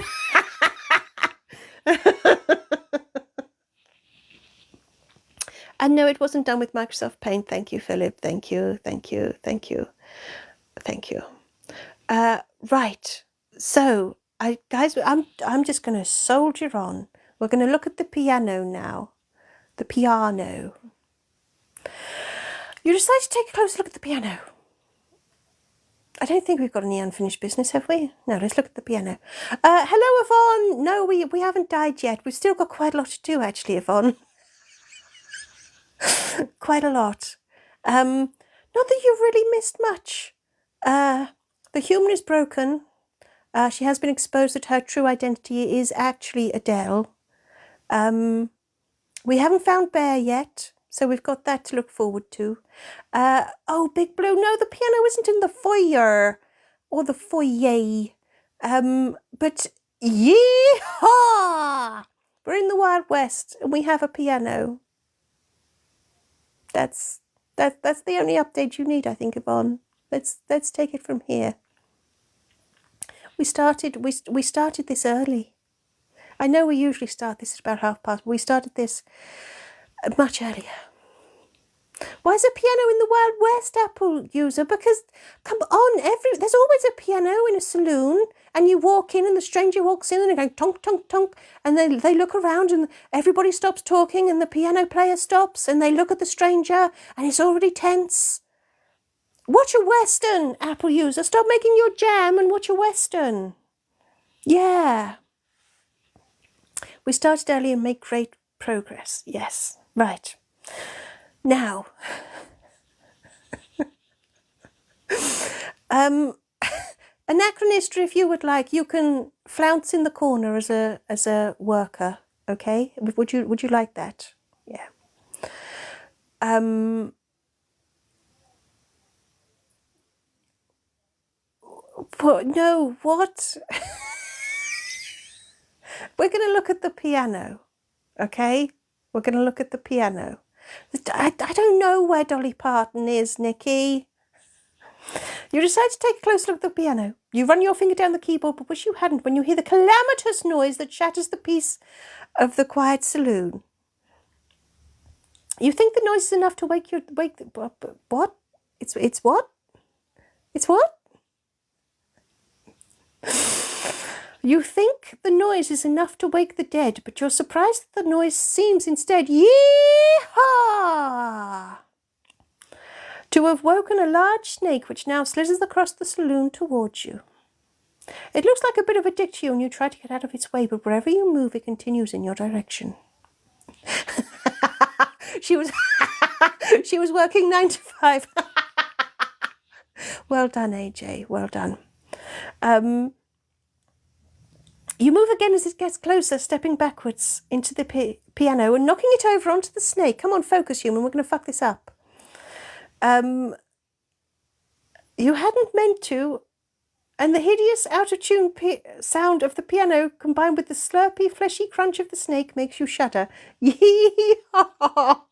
And no, it wasn't done with Microsoft Paint. Thank you, Philip. Thank you. Thank you. Thank you. Thank you. Right. So, guys, I'm just going to soldier on. We're going to look at the piano now. The piano. You decide to take a close look at the piano. I don't think we've got any unfinished business, have we? No, let's look at the piano. Hello, Yvonne. No, we haven't died yet. We've still got quite a lot to do, actually, Yvonne. Quite a lot. Not that you've really missed much. The human is broken. She has been exposed that her true identity is actually Adele. We haven't found Bear yet, so we've got that to look forward to. Oh, Big Blue, no, the piano isn't in the foyer or the foyer. But yeehaw! We're in the Wild West and we have a piano. That's the only update you need, I think, Yvonne. Let's take it from here. We started this early. I know we usually start this at about past, but we started this much earlier. Why is a piano in the Wild West, Apple user? Because, come on, there's always a piano in a saloon, and you walk in and the stranger walks in and they go tonk, tonk, tonk, and they look around and everybody stops talking and the piano player stops and they look at the stranger and it's already tense. Watch a Western, Apple user. Stop making your jam and watch a Western. Yeah. We started early and make great progress. Yes, right. Now, anachronist, if you would like, you can flounce in the corner as a worker. Okay, would you like that? Yeah. No, what? We're going to look at the piano, okay? We're going to look at the piano. I don't know where Dolly Parton is, Nikki. You decide to take a close look at the piano. You run your finger down the keyboard, but wish you hadn't, when you hear the calamitous noise that shatters the peace of the quiet saloon. You think the noise is enough to what? It's what? It's what? You think the noise is enough to wake the dead, but you're surprised that the noise seems instead, yee-haw, to have woken a large snake which now slithers across the saloon towards you. It looks like a bit of a dick to you and you try to get out of its way, but wherever you move it continues in your direction. She was she was working 9 to 5. Well done, AJ, well done. You move again as it gets closer, stepping backwards into the piano and knocking it over onto the snake. Come on, focus, human. We're going to fuck this up. You hadn't meant to, and the hideous, out-of-tune sound of the piano combined with the slurpy, fleshy crunch of the snake makes you shudder. Yee-haw!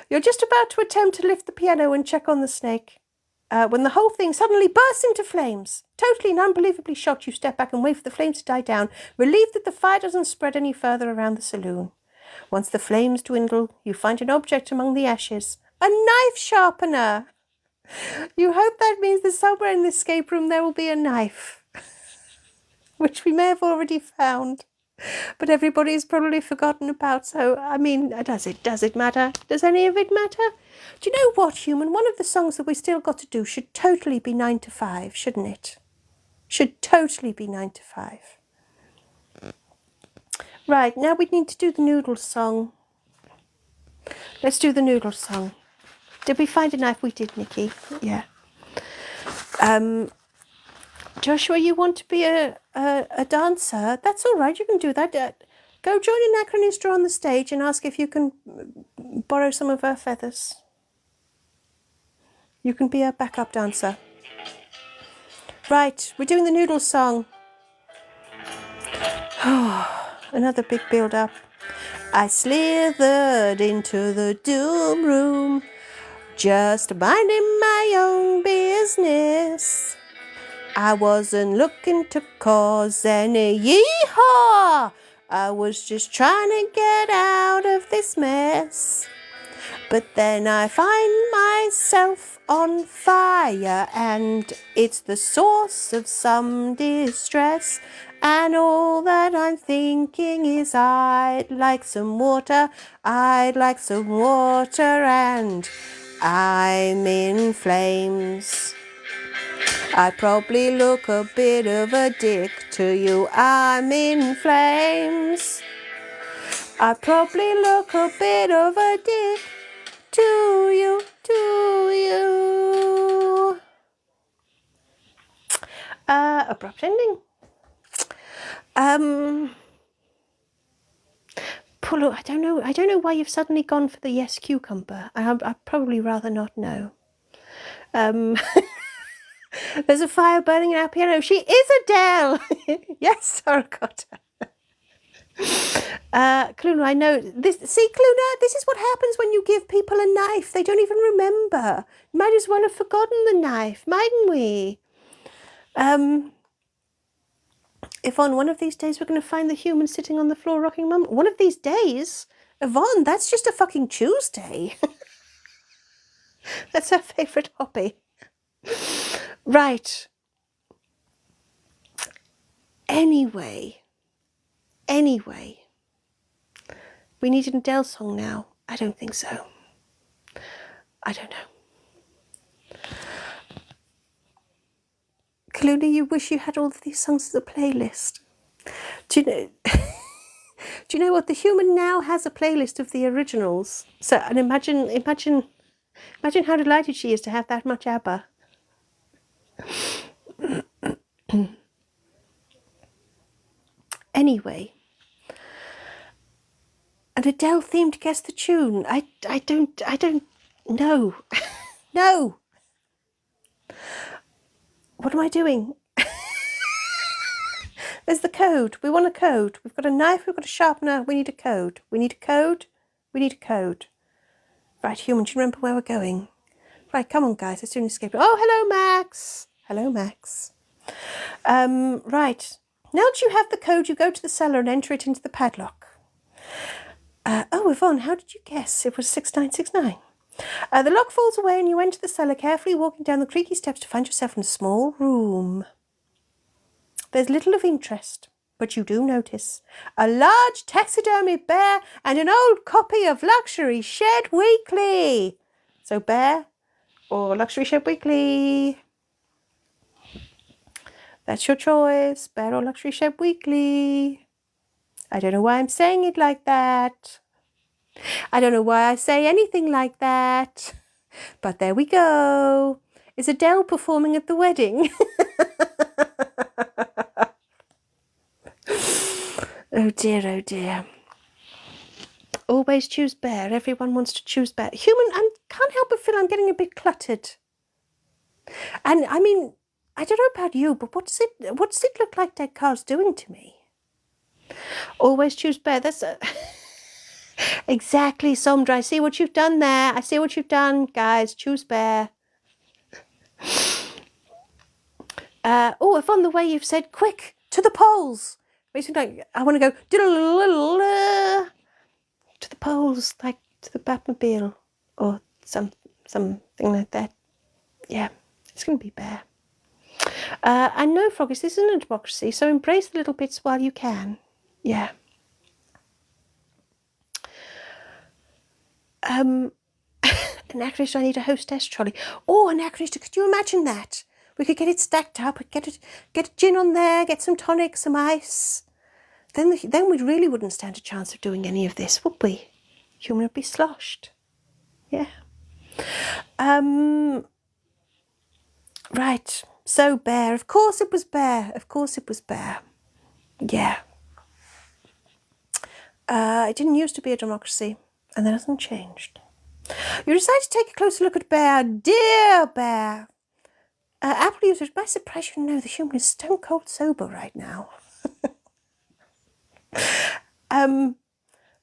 You're just about to attempt to lift the piano and check on the snake. When the whole thing suddenly bursts into flames. Totally and unbelievably shocked, you step back and wait for the flames to die down, relieved that the fire doesn't spread any further around the saloon. Once the flames dwindle, you find an object among the ashes. A knife sharpener! You hope that means that somewhere in the escape room there will be a knife, which we may have already found, but everybody's probably forgotten about, so, I mean, does it matter? Does any of it matter? Do you know what, human? One of the songs that we still got to do should totally be 9 to 5, shouldn't it? Should totally be 9 to 5. Right, now we need to do the noodle song. Let's do the noodle song. Did we find a knife? We did, Nikki. Yeah. Joshua, you want to be a dancer? That's all right, you can do that. Go join Anachronistra on the stage and ask if you can borrow some of her feathers. You can be a backup dancer. Right, we're doing the noodle song. Oh, another big build-up. I slithered into the doom room, just minding my own business. I wasn't looking to cause any yee-haw. I was just trying to get out of this mess. But then I find myself on fire, and it's the source of some distress. And all that I'm thinking is I'd like some water, and I'm in flames. I probably look a bit of a dick to you, I'm in flames. I probably look a bit of a dick to you. Abrupt ending. Pulu, I don't know why you've suddenly gone for the yes cucumber. I'd probably rather not know. There's a fire burning in our piano. She is Adele. Yes, Saracota. Cluna, I know this. See, Cluna, this is what happens when you give people a knife. They don't even remember. Might as well have forgotten the knife, mightn't we? If on one of these days we're going to find the human sitting on the floor rocking mum. One of these days? Yvonne, that's just a fucking Tuesday. That's her favourite hobby. Right. Anyway. We need an Adele song now. I don't think so. I don't know. Kaluna, you wish you had all of these songs as a playlist. Do you know what? The human now has a playlist of the originals. So, and imagine how delighted she is to have that much ABBA. Anyway, an Adele themed Guess the Tune. I don't know. No. What am I doing? There's the code. We want a code. We've got a knife, we've got a sharpener. We need a code. We need a code. We need a code. Right, human, do you remember where we're going? Right, come on, guys. Let's do an escape. Oh, hello, Max. Hello, Max. Right. Now that you have the code, you go to the cellar and enter it into the padlock. Oh, Yvonne, how did you guess? It was 6969. The lock falls away and you enter the cellar, carefully walking down the creaky steps to find yourself in a small room. There's little of interest, but you do notice a large taxidermy bear and an old copy of Luxury Shed Weekly. So Bear or Luxury Shed Weekly. That's your choice, Bear or Luxury Shed Weekly. I don't know why I'm saying it like that. I don't know why I say anything like that. But there we go. Is Adele performing at the wedding? Oh dear, oh dear. Always choose Bear. Everyone wants to choose Bear. Human, I can't help but feel I'm getting a bit cluttered. And I mean, I don't know about you, but what does it look like Dead Carl's doing to me? Always choose Bear. That's exactly, Somdra. I see what you've done there. I see what you've done, guys. Choose Bear. Oh, if on the way you've said, quick, to the polls. Basically, like, I want to go to the polls, like to the Batmobile or something like that. Yeah, it's going to be Bear. And no, Froggies, this isn't a democracy, so embrace the little bits while you can. Yeah. Anachronist, I need a hostess trolley. Oh, Anachronist, could you imagine that? We could get it stacked up, get a gin on there, get some tonic, some ice. Then we really wouldn't stand a chance of doing any of this, would we? Human would be sloshed. Yeah. Right. So Bear. Of course it was Bear. Of course it was Bear. Yeah. It didn't used to be a democracy, and that hasn't changed. You decide to take a closer look at Bear. Dear Bear. Apple users, by surprise, you know the human is stone cold sober right now.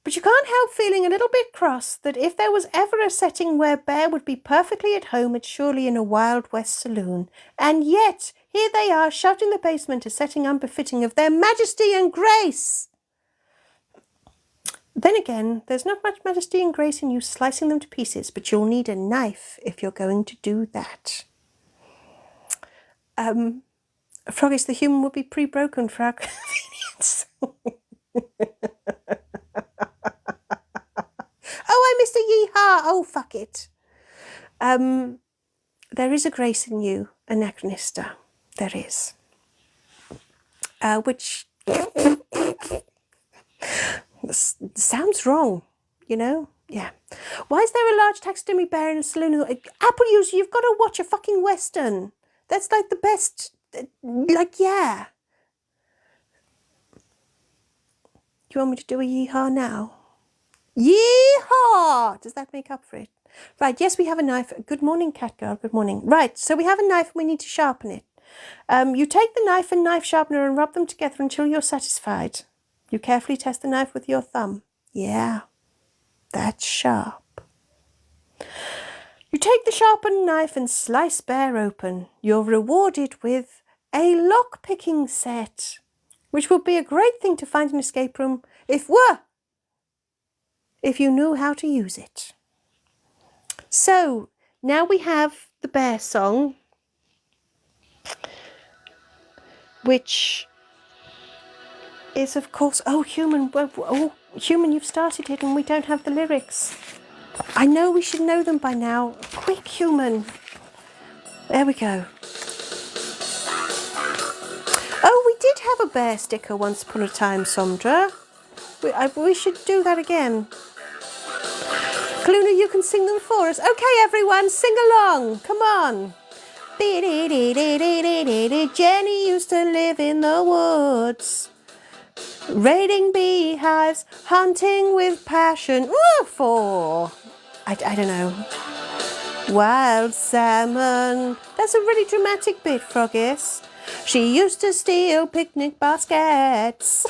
But you can't help feeling a little bit cross that if there was ever a setting where Bear would be perfectly at home, it's surely in a Wild West saloon. And yet, here they are, shut in the basement, a setting unbefitting of their majesty and grace. Then again, there's not much majesty and grace in you slicing them to pieces, but you'll need a knife if you're going to do that. Froggies, the human would be pre-broken for our convenience. Oh, I missed a yeehaw. Oh, fuck it. There is a grace in you, Anachronista. There is. Which sounds wrong, you know? Yeah. Why is there a large taxidermy bear in a saloon? Apple user, you've got to watch a fucking Western. That's like the best, like, yeah. Do you want me to do a yeehaw now? Yeehaw! Does that make up for it? Right, yes, we have a knife. Good morning, cat girl. Good morning. Right, so we have a knife and we need to sharpen it. You take the knife and knife sharpener and rub them together until you're satisfied. You carefully test the knife with your thumb. Yeah, that's sharp. You take the sharpened knife and slice Bear open. You're rewarded with a lock-picking set, which would be a great thing to find in an escape room if you knew how to use it. So, now we have the Bear song, which is, of course, oh, human, you've started it and we don't have the lyrics. I know we should know them by now. Quick, human. There we go. Oh, we did have a bear sticker once upon a time, Somdra. We should do that again. Kaluna, you can sing them for us. Okay, everyone, sing along. Come on. Jenny used to live in the woods, raiding beehives, hunting with passion. For, I don't know, wild salmon. That's a really dramatic bit, Froggies. She used to steal picnic baskets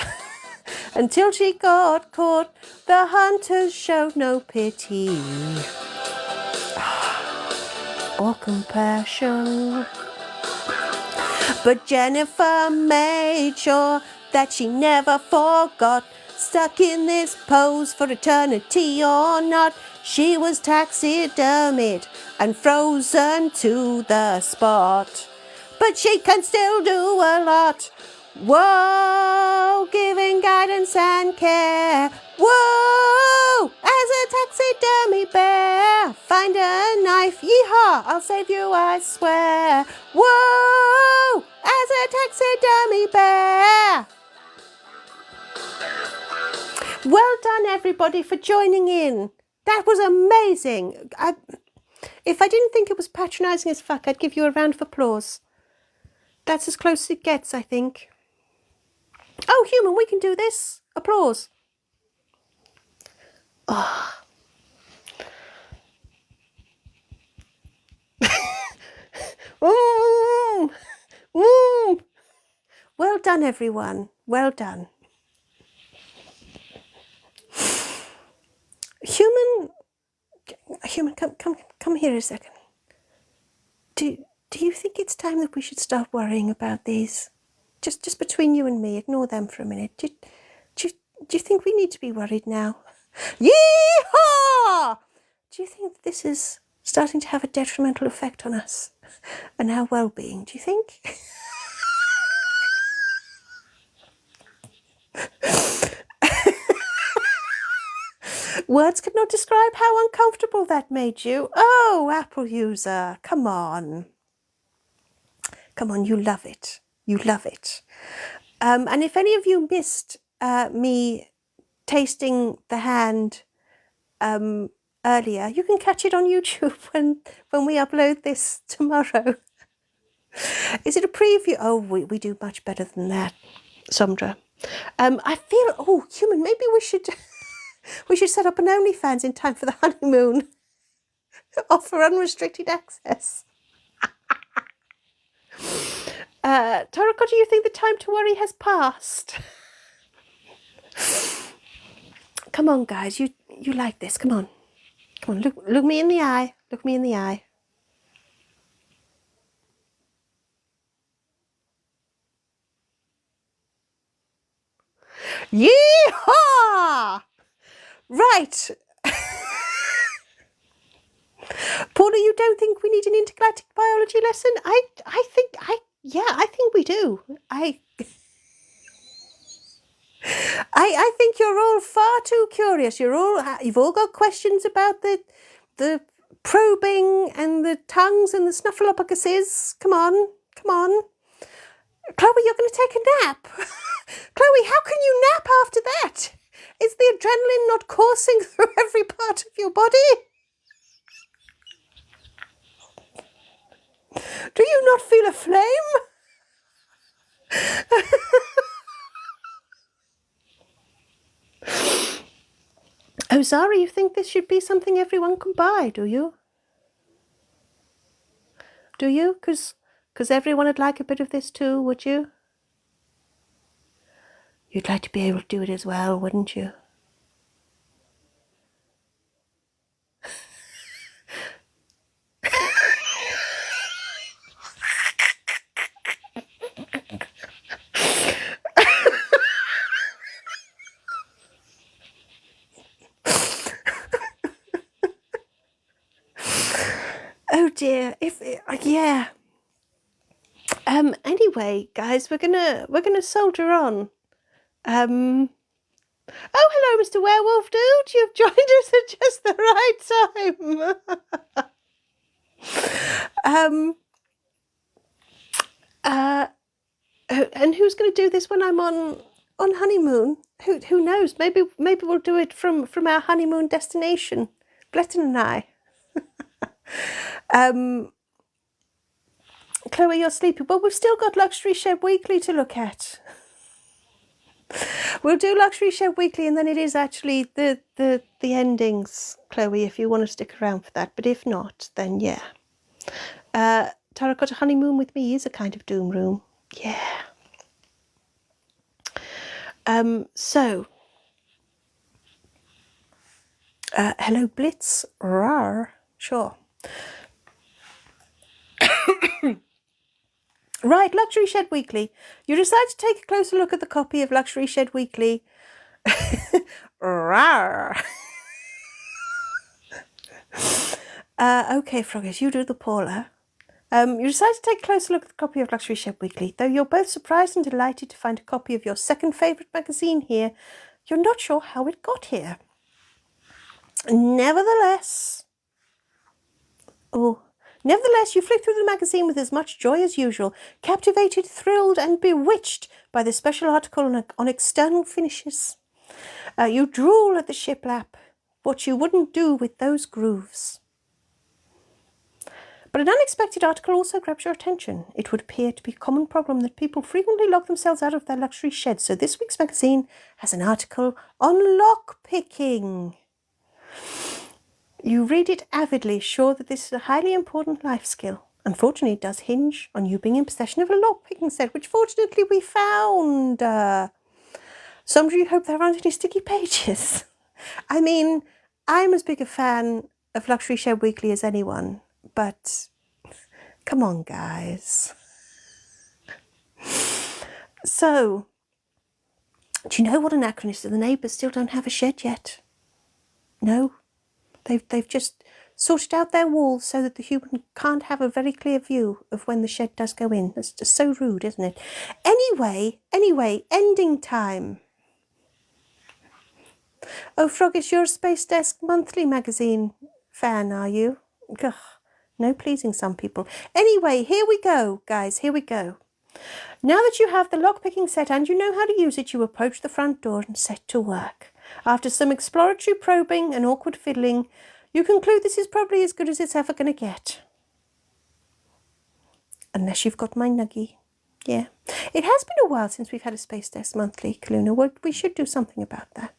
until she got caught. The hunters showed no pity or compassion. But Jennifer made sure that she never forgot, stuck in this pose for eternity or not. She was taxidermied and frozen to the spot. But she can still do a lot. Whoa, giving guidance and care. Whoa, as a taxidermy bear. Find a knife, yeehaw, I'll save you, I swear. Whoa, as a taxidermy bear. Well done, everybody, for joining in. That was amazing. If I didn't think it was patronising as fuck, I'd give you a round of applause. That's as close as it gets, I think. Oh, human, we can do this. Applause. Oh. Well done, everyone. Well done. Human, come here a second. Do you think it's time that we should start worrying about these? Just between you and me, ignore them for a minute. Do you think we need to be worried now? Yeehaw! Do you think that this is starting to have a detrimental effect on us and our well-being? Do you think? Words could not describe how uncomfortable that made you. Oh, Apple user, come on. Come on, you love it. You love it. And if any of you missed me tasting the hand earlier, you can catch it on YouTube when we upload this tomorrow. Is it a preview? Oh, we do much better than that, Sondra. I feel, oh, human, maybe we should set up an OnlyFans in time for the honeymoon. Offer unrestricted access. Toriko, do you think the time to worry has passed? Come on, guys, you like this. Come on. Come on, look me in the eye. Look me in the eye. Yeehaw! Right. Paula, you don't think we need an intergalactic biology lesson? I think we do. I think you're all far too curious. You've all got questions about the probing and the tongues and the snuffleupaguses. Come on. Chloe, you're going to take a nap. Chloe, how can you nap after that? Is the adrenaline not coursing through every part of your body? Do you not feel a flame? Oh, Zara, you think this should be something everyone can buy, do you? Do you? Because everyone would like a bit of this too, would you? You'd like to be able to do it as well, wouldn't you? Oh dear, yeah. Anyway, guys, we're gonna soldier on. Oh, hello, Mr. Werewolf Dude. You've joined us at just the right time. And who's going to do this when I'm on honeymoon? Who knows? Maybe we'll do it from our honeymoon destination, Bletton and I. Chloe, you're sleepy. Well, we've still got Luxury Shed Weekly to look at. We'll do Luxury Shed Weekly, and then it is actually the endings, Chloe, if you want to stick around for that. But if not, then yeah. Tara Got a Honeymoon with Me is a kind of doom room. Yeah. So, hello Blitz. Rar. Sure. Right, Luxury Shed Weekly. You decide to take a closer look at the copy of Luxury Shed Weekly. Rar. Okay, Froggies, you do the Paula. You decide to take a closer look at the copy of Luxury Shed Weekly. Though you're both surprised and delighted to find a copy of your second favourite magazine here, you're not sure how it got here. Nevertheless, you flick through the magazine with as much joy as usual, captivated, thrilled and bewitched by the special article on external finishes. You drool at the shiplap, what you wouldn't do with those grooves. But an unexpected article also grabs your attention. It would appear to be a common problem that people frequently lock themselves out of their luxury sheds, so this week's magazine has an article on lock-picking. You read it avidly, sure that this is a highly important life skill. Unfortunately, it does hinge on you being in possession of a lock-picking set, which fortunately we found. Some of you hope there aren't any sticky pages. I mean, I'm as big a fan of Luxury Shed Weekly as anyone, but come on, guys. So, do you know what an anachronism? The neighbours still don't have a shed yet. No, they've just sorted out their walls so that the human can't have a very clear view of when the shed does go in. That's just so rude, isn't it? Anyway, ending time. Oh, Froggish, you're a Space Desk Monthly magazine fan, are you? Ugh, no pleasing some people. Anyway, here we go, guys, here we go. Now that you have the lock-picking set and you know how to use it, you approach the front door and set to work. After some exploratory probing and awkward fiddling, you conclude this is probably as good as it's ever going to get. Unless you've got my nuggie. Yeah. It has been a while since we've had a Space Desk Monthly, Kaluna. We should do something about that.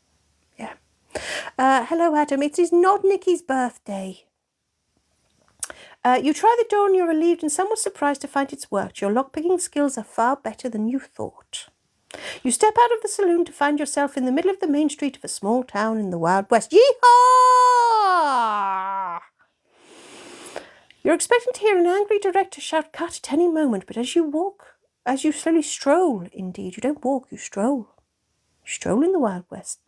Yeah. Hello, Adam. It is not Nikki's birthday. You try the door and you're relieved and somewhat surprised to find it's worked. Your lockpicking skills are far better than you thought. You step out of the saloon to find yourself in the middle of the main street of a small town in the Wild West. Yeehaw! You're expecting to hear an angry director shout cut at any moment, but as you slowly stroll, indeed, you don't walk, you stroll. You stroll in the Wild West.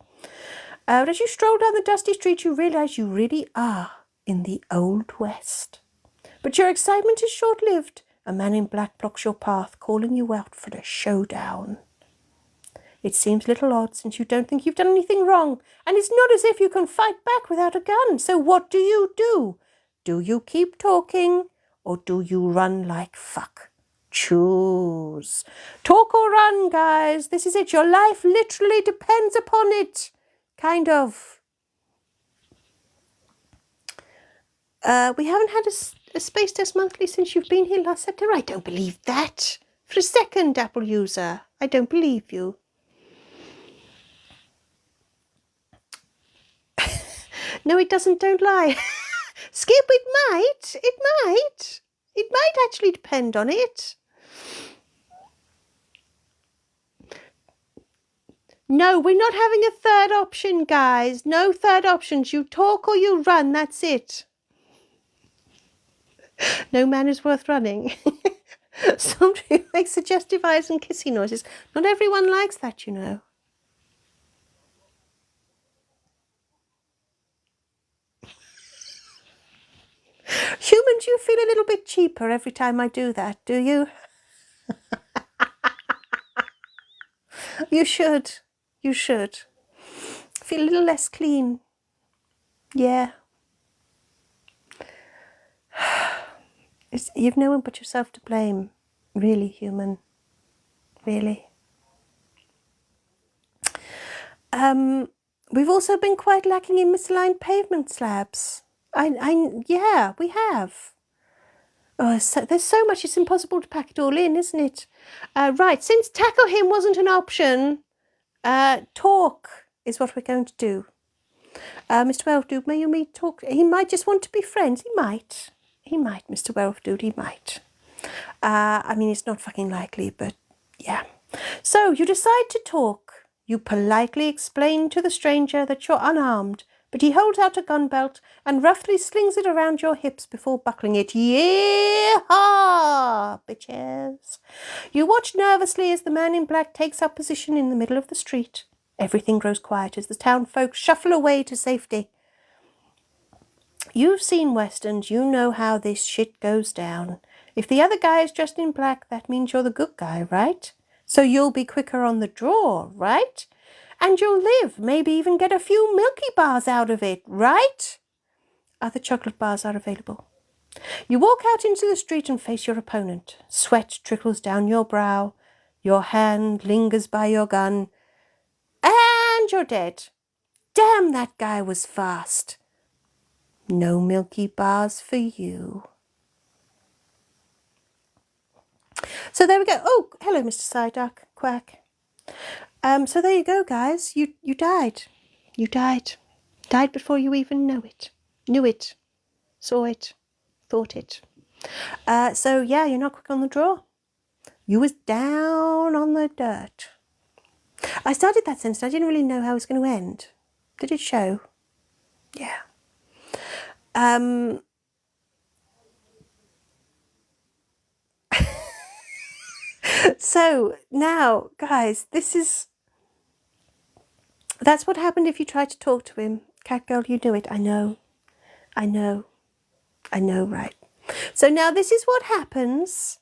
But as you stroll down the dusty street, you realise you really are in the Old West. But your excitement is short-lived. A man in black blocks your path, calling you out for a showdown. It seems a little odd since you don't think you've done anything wrong, and it's not as if you can fight back without a gun. So what do? Do you keep talking, or do you run like fuck? Choose. Talk or run, guys. This is it. Your life literally depends upon it. Kind of. We haven't had a Space Desk Monthly since you've been here last September. I don't believe that. For a second, Apple user. I don't believe you. No, it doesn't. Don't lie. Skip, it might. It might. It might actually depend on it. No, we're not having a third option, guys. No third options. You talk or you run. That's it. No man is worth running. Somebody makes suggestive eyes and kissy noises. Not everyone likes that, you know. Humans, you feel a little bit cheaper every time I do that, do you? You should. You should. Feel a little less clean. Yeah. You've no one but yourself to blame. Really, human. Really. We've also been quite lacking in misaligned pavement slabs. Yeah, we have. Oh, there's so much, it's impossible to pack it all in, isn't it? Right, since tackle him wasn't an option, talk is what we're going to do. Mr. Welfdude, may you meet talk? He might just want to be friends. He might, Mr. Welfdude, he might. I mean, it's not fucking likely, but yeah. So you decide to talk. You politely explain to the stranger that you're unarmed, but he holds out a gun belt and roughly slings it around your hips before buckling it. Yee-haw, bitches. You watch nervously as the man in black takes up position in the middle of the street. Everything grows quiet as the town folk shuffle away to safety. You've seen westerns, you know how this shit goes down. If the other guy is dressed in black, that means you're the good guy, right? So you'll be quicker on the draw, right? And you'll live, maybe even get a few Milky Bars out of it, right? Other chocolate bars are available. You walk out into the street and face your opponent. Sweat trickles down your brow. Your hand lingers by your gun. And you're dead. Damn, that guy was fast. No Milky Bars for you. So there we go. Oh, hello, Mr. Psyduck. Quack. So there you go, guys. You died. You died. Died before you even knew it. Saw it. Thought it. So yeah, you're not quick on the draw. You was down on the dirt. I started that sentence. I didn't really know how it was going to end. Did it show? Yeah. So now, guys, that's what happened if you tried to talk to him. Catgirl, you knew it. I know, right? So now this is what happens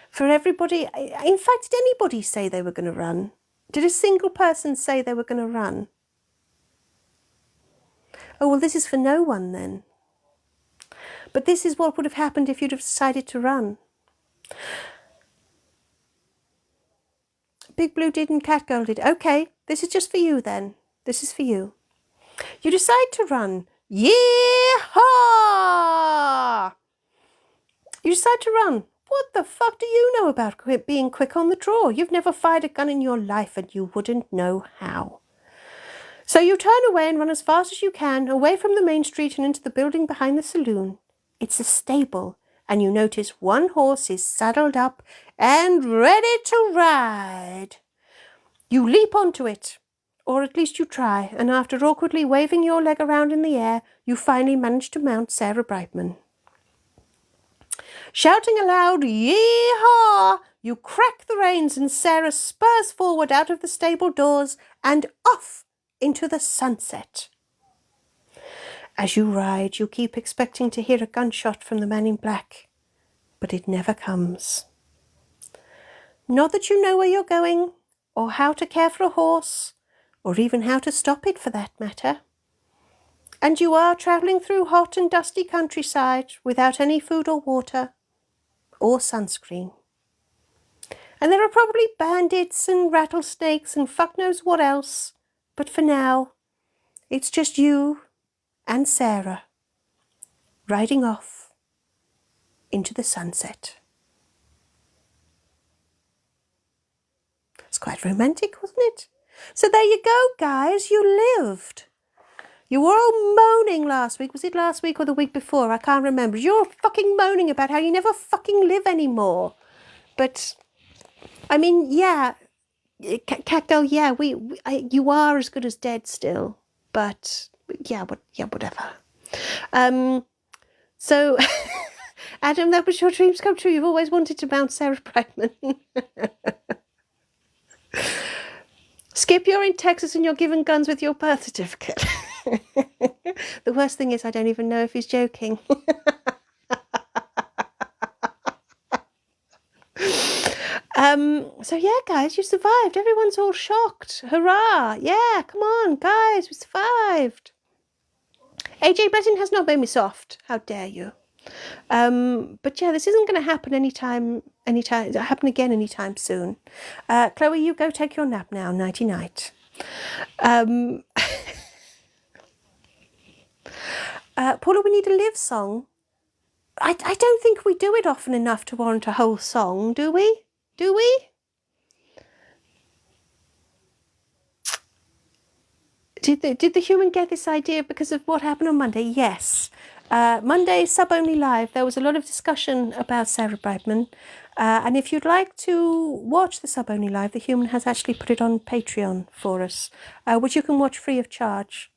for everybody. In fact, did anybody say they were going to run? Did a single person say they were going to run? Oh, well, this is for no one then. But this is what would have happened if you'd have decided to run. Big Blue did and Catgirl did. Okay, this is just for you then. This is for you. You decide to run. Yee-haw! You decide to run. What the fuck do you know about being quick on the draw? You've never fired a gun in your life and you wouldn't know how. So you turn away and run as fast as you can, away from the main street and into the building behind the saloon. It's a stable, and you notice one horse is saddled up and ready to ride. You leap onto it, or at least you try, and after awkwardly waving your leg around in the air, you finally manage to mount Sarah Brightman. Shouting aloud, yee-haw, you crack the reins and Sarah spurs forward out of the stable doors and off into the sunset. As you ride, you keep expecting to hear a gunshot from the man in black, but it never comes. Not that you know where you're going, or how to care for a horse, or even how to stop it for that matter. And you are travelling through hot and dusty countryside without any food or water, or sunscreen. And there are probably bandits and rattlesnakes and fuck knows what else, but for now, it's just you and Sarah riding off into the sunset. It's quite romantic, wasn't it? So there you go, guys. You lived. You were all moaning last week. Was it last week or the week before? I can't remember. You're all fucking moaning about how you never fucking live anymore. But, I mean, yeah, Catgirl, yeah, you are as good as dead still. But, yeah, whatever. So, Adam, that was your dreams come true. You've always wanted to mount Sarah Brightman. Skip, you're in Texas and you're given guns with your birth certificate. The worst thing is I don't even know if he's joking. So yeah, guys, you survived. Everyone's all shocked. Hurrah. Yeah, come on, guys, we survived. AJ Bletton has not made me soft. How dare you? But yeah, this isn't going to happen happen again anytime soon. Chloe, you go take your nap now. Nighty night. Paula, we need a live song. I don't think we do it often enough to warrant a whole song, do we? Do we? Did the human get this idea because of what happened on Monday? Yes. Monday, sub-only live. There was a lot of discussion about Sarah Brightman. And if you'd like to watch the sub-only live, The Human has actually put it on Patreon for us, which you can watch free of charge.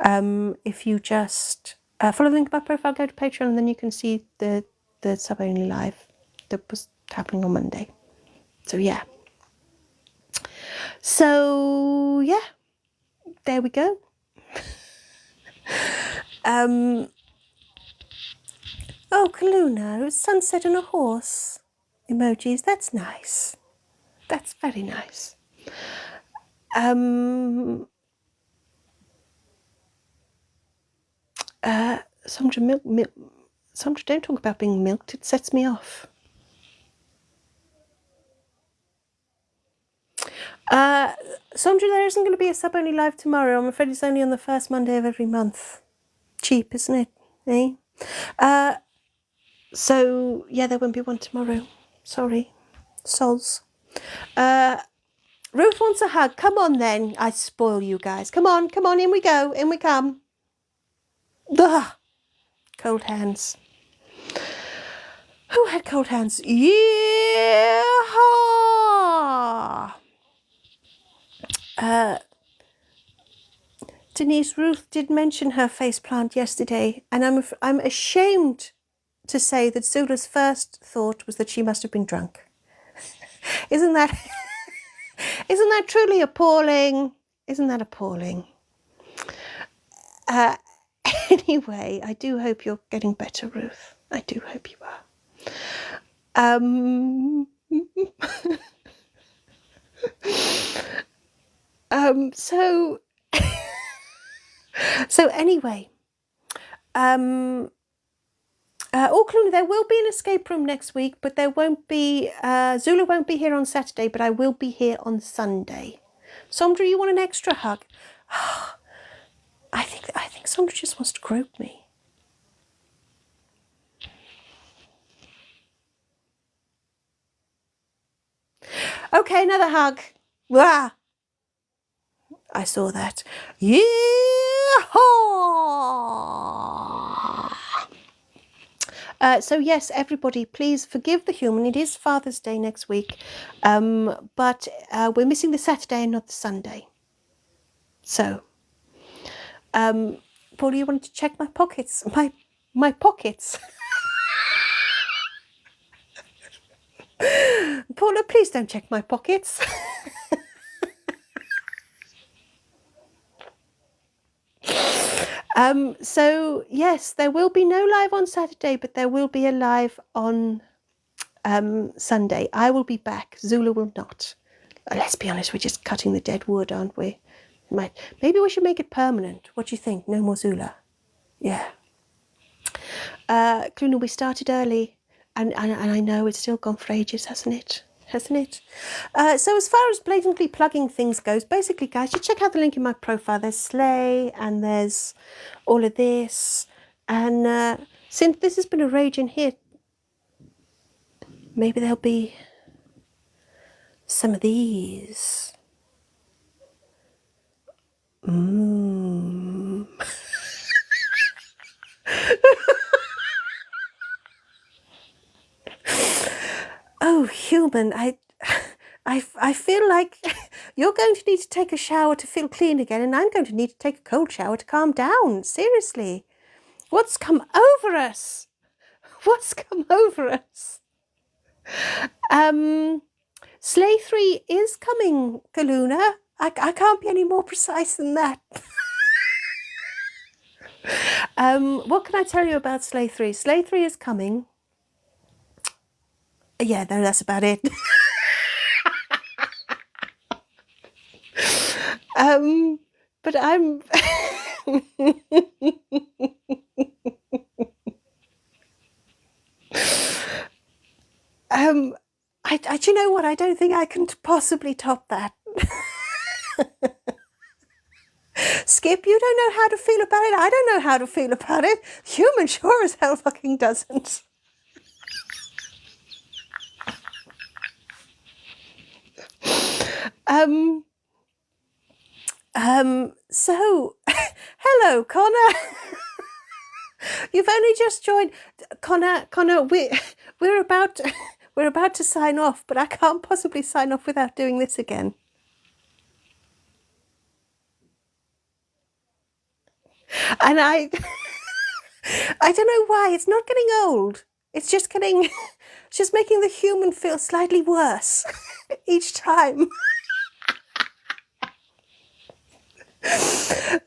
If you just follow the link in my profile, go to Patreon, and then you can see the sub-only live that was happening on Monday. So, yeah. So, yeah. There we go. Oh, Kaluna, it was sunset on a horse. Emojis, that's nice. That's very nice. Sandra, Sandra, don't talk about being milked. It sets me off. Sandra, there isn't going to be a sub-only live tomorrow. I'm afraid it's only on the first Monday of every month. Cheap, isn't it? Eh? So, yeah, there won't be one tomorrow. Sorry. Soz. Ruth wants a hug. Come on, then. I spoil you guys. Come on, in we go. In we come. Ugh. Cold hands. Who had cold hands? Yeah. Denise, Ruth did mention her faceplant yesterday, and I'm ashamed to say that Zula's first thought was that she must have been drunk. Isn't that truly appalling? Isn't that appalling? Anyway, I do hope you're getting better, Ruth. I do hope you are. So anyway, Auckland, there will be an escape room next week, but there won't be, Zula won't be here on Saturday, but I will be here on Sunday. Sandra, you want an extra hug? I think Sandra just wants to grope me. Okay, another hug. Wah! I saw that. Yeah! So yes, everybody, please forgive the human. It is Father's Day next week, but we're missing the Saturday and not the Sunday. So, Paula, you wanted to check my pockets? My pockets. Paula, please don't check my pockets. So yes, there will be no live on Saturday, but there will be a live on Sunday. I will be back. Zula will not. Let's be honest, we're just cutting the dead wood, aren't we? Maybe we should make it permanent. What do you think? No more Zula. Yeah. Cluna, we started early, and I know it's still gone for ages, hasn't it? So as far as blatantly plugging things goes, basically, guys, you check out the link in my profile. There's Slay, and there's all of this. And since this has been a rage in here, maybe there'll be some of these. Oh, human, I feel like you're going to need to take a shower to feel clean again, and I'm going to need to take a cold shower to calm down. Seriously. What's come over us? Slay 3 is coming, Kaluna. I can't be any more precise than that. What can I tell you about Slay 3? Slay 3 is coming. Yeah, no, that's about it. But I'm... do you know what? I don't think I can possibly top that. Skip, you don't know how to feel about it. I don't know how to feel about it. Human sure as hell fucking doesn't. So, hello, Connor. You've only just joined, Connor. We're about to sign off, but I can't possibly sign off without doing this again. And I don't know why. It's not getting old. It's just getting, it's just making the human feel slightly worse each time.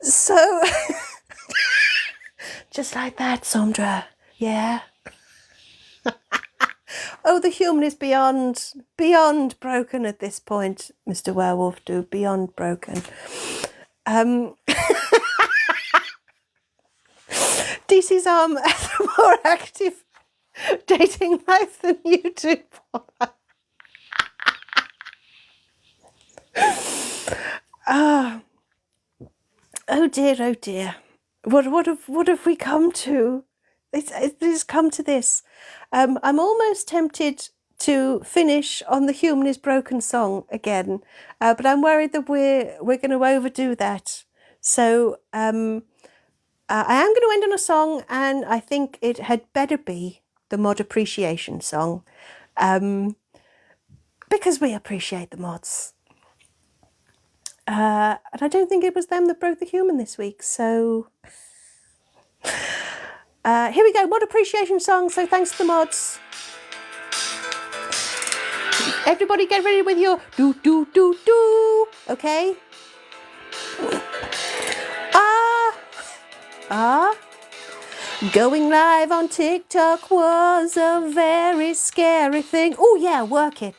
So, just like that, Sondra. Yeah. Oh, the human is beyond broken at this point, Mr. Werewolf. Beyond broken. DC's has a more active dating life than you do, Paula. Oh dear, oh dear. What have we come to? It's come to this. I'm almost tempted to finish on the Human is Broken song again, but I'm worried that we're going to overdo that. So I am going to end on a song, and I think it had better be the mod appreciation song, because we appreciate the mods. And I don't think it was them that broke the human this week, so here we go, mod appreciation song. So thanks to the mods. Everybody get ready with your do, okay? Going live on TikTok was a very scary thing. Oh yeah, work it.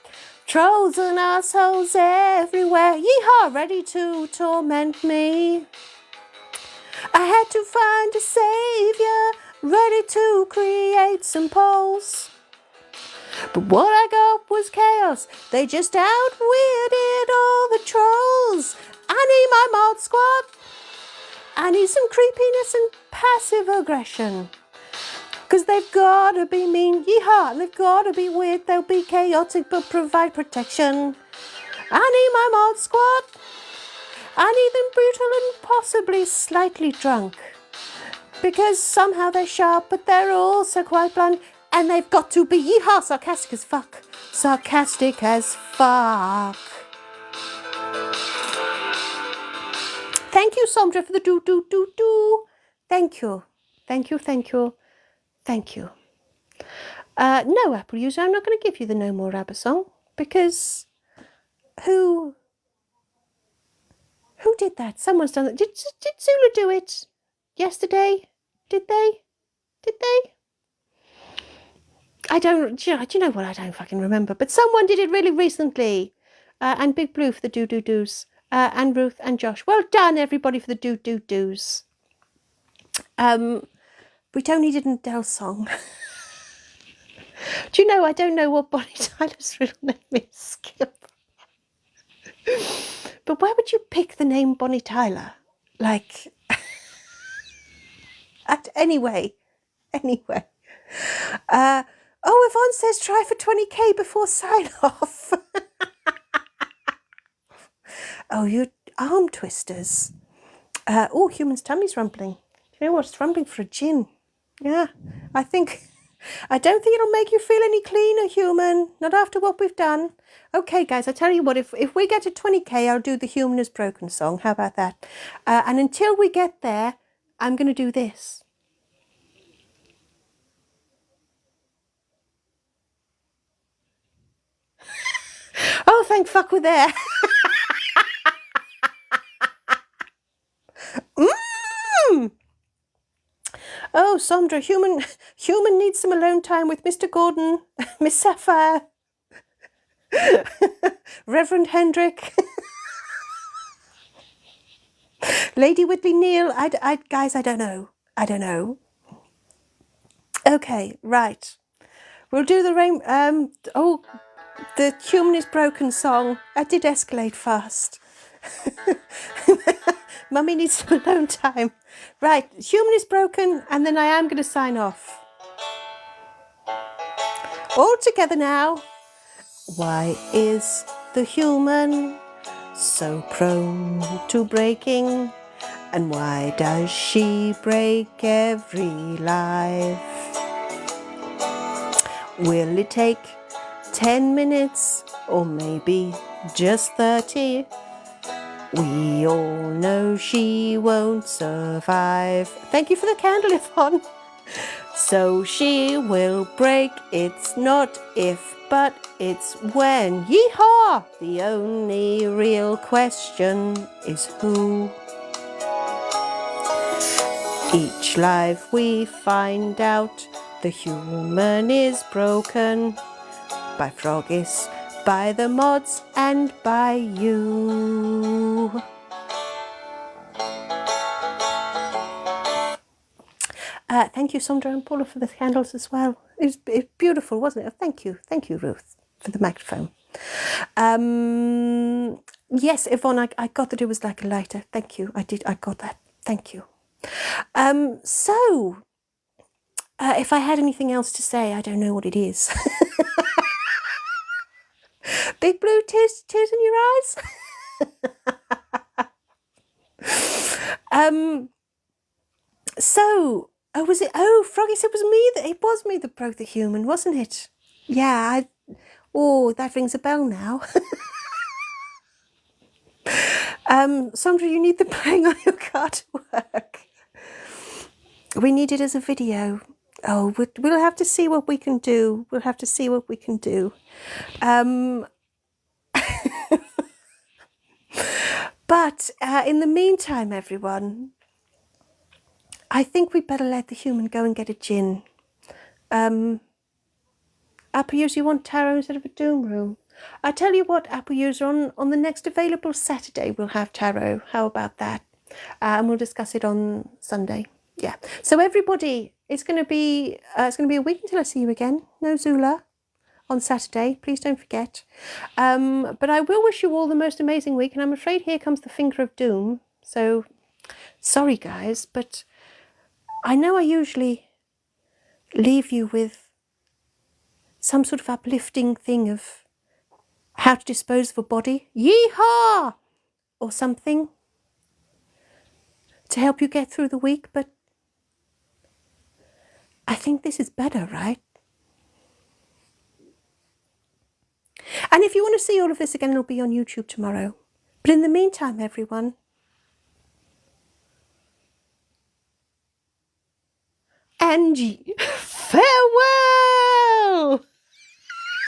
Trolls and assholes everywhere. Yeehaw, ready to torment me. I had to find a savior, ready to create some polls. But what I got was chaos. They just out-weirded all the trolls. I need my mod squad. I need some creepiness and passive aggression. Because they've got to be mean, yeehaw, and they've got to be weird, they'll be chaotic but provide protection. I need my mod squad. I need them brutal and possibly slightly drunk. Because somehow they're sharp, but they're also quite blunt. And they've got to be, yeehaw, sarcastic as fuck. Sarcastic as fuck. Thank you, Sondra, for the do. Thank you. Thank you, thank you. Thank you. No, Apple user, I'm not going to give you the No More ABBA song, because who did that? Someone's done that. Did Zula do it yesterday? Did they? I don't, do you know what? I don't fucking remember. But someone did it really recently. And Big Blue for the do-do-dos. And Ruth and Josh. Well done, everybody, for the do-do-dos. We don't need an Adele song. Do you know, I don't know what Bonnie Tyler's real name is, Skip. But where would you pick the name Bonnie Tyler? Like, anyway. Oh, Yvonne says try for 20k before sign off. Oh, you arm twisters. Oh, human's tummy's rumbling. Do you know what? It's rumbling for a gin. Yeah, I don't think it'll make you feel any cleaner, human. Not after what we've done. Okay, guys, I tell you what, if we get to 20k, I'll do the Human is Broken song. How about that? And until we get there, I'm going to do this. Oh, thank fuck we're there. Oh, Sondra, human needs some alone time with Mr. Gordon, Miss Sapphire, Reverend Hendrick, Lady Whitley Neal. Guys, I don't know. Okay, right. We'll do the the Human is Broken song. I did escalate fast. Mummy needs some alone time. Right, Human is Broken, and then I am going to sign off. All together now. Why is the human so prone to breaking? And why does she break every life? Will it take 10 minutes or maybe just 30? We all know she won't survive. Thank you for the candle, Yvonne. So she will break. It's not if, but it's when. Yeehaw! The only real question is who. Each life we find out the human is broken by Froggies, by the mods, and by you. Thank you, Sandra and Paula, for the candles as well. It's beautiful, wasn't it? Thank you, Ruth, for the microphone. Yes, Yvonne, I got that it was like a lighter. Thank you, I got that. Thank you. If I had anything else to say, I don't know what it is. Big blue tears in your eyes? Was it? Oh, Froggy said it was me that broke the human, wasn't it? Yeah. Oh, that rings a bell now. Sandra, you need the playing on your car to work. We need it as a video. Oh, we'll have to see what we can do. We'll have to see what we can do. But in the meantime, everyone, I think we better let the human go and get a gin. Apple user, you want tarot instead of a doom room? I tell you what, Apple user, on the next available Saturday we'll have tarot. How about that? And we'll discuss it on Sunday. Yeah. So everybody, it's going to be a week until I see you again. No Zula on Saturday. Please don't forget. But I will wish you all the most amazing week. And I'm afraid here comes the finger of doom. So sorry, guys, but I know I usually leave you with some sort of uplifting thing of how to dispose of a body, yeehaw, or something to help you get through the week, but I think this is better, right? And if you want to see all of this again, it'll be on YouTube tomorrow. But in the meantime, everyone, Angie, farewell!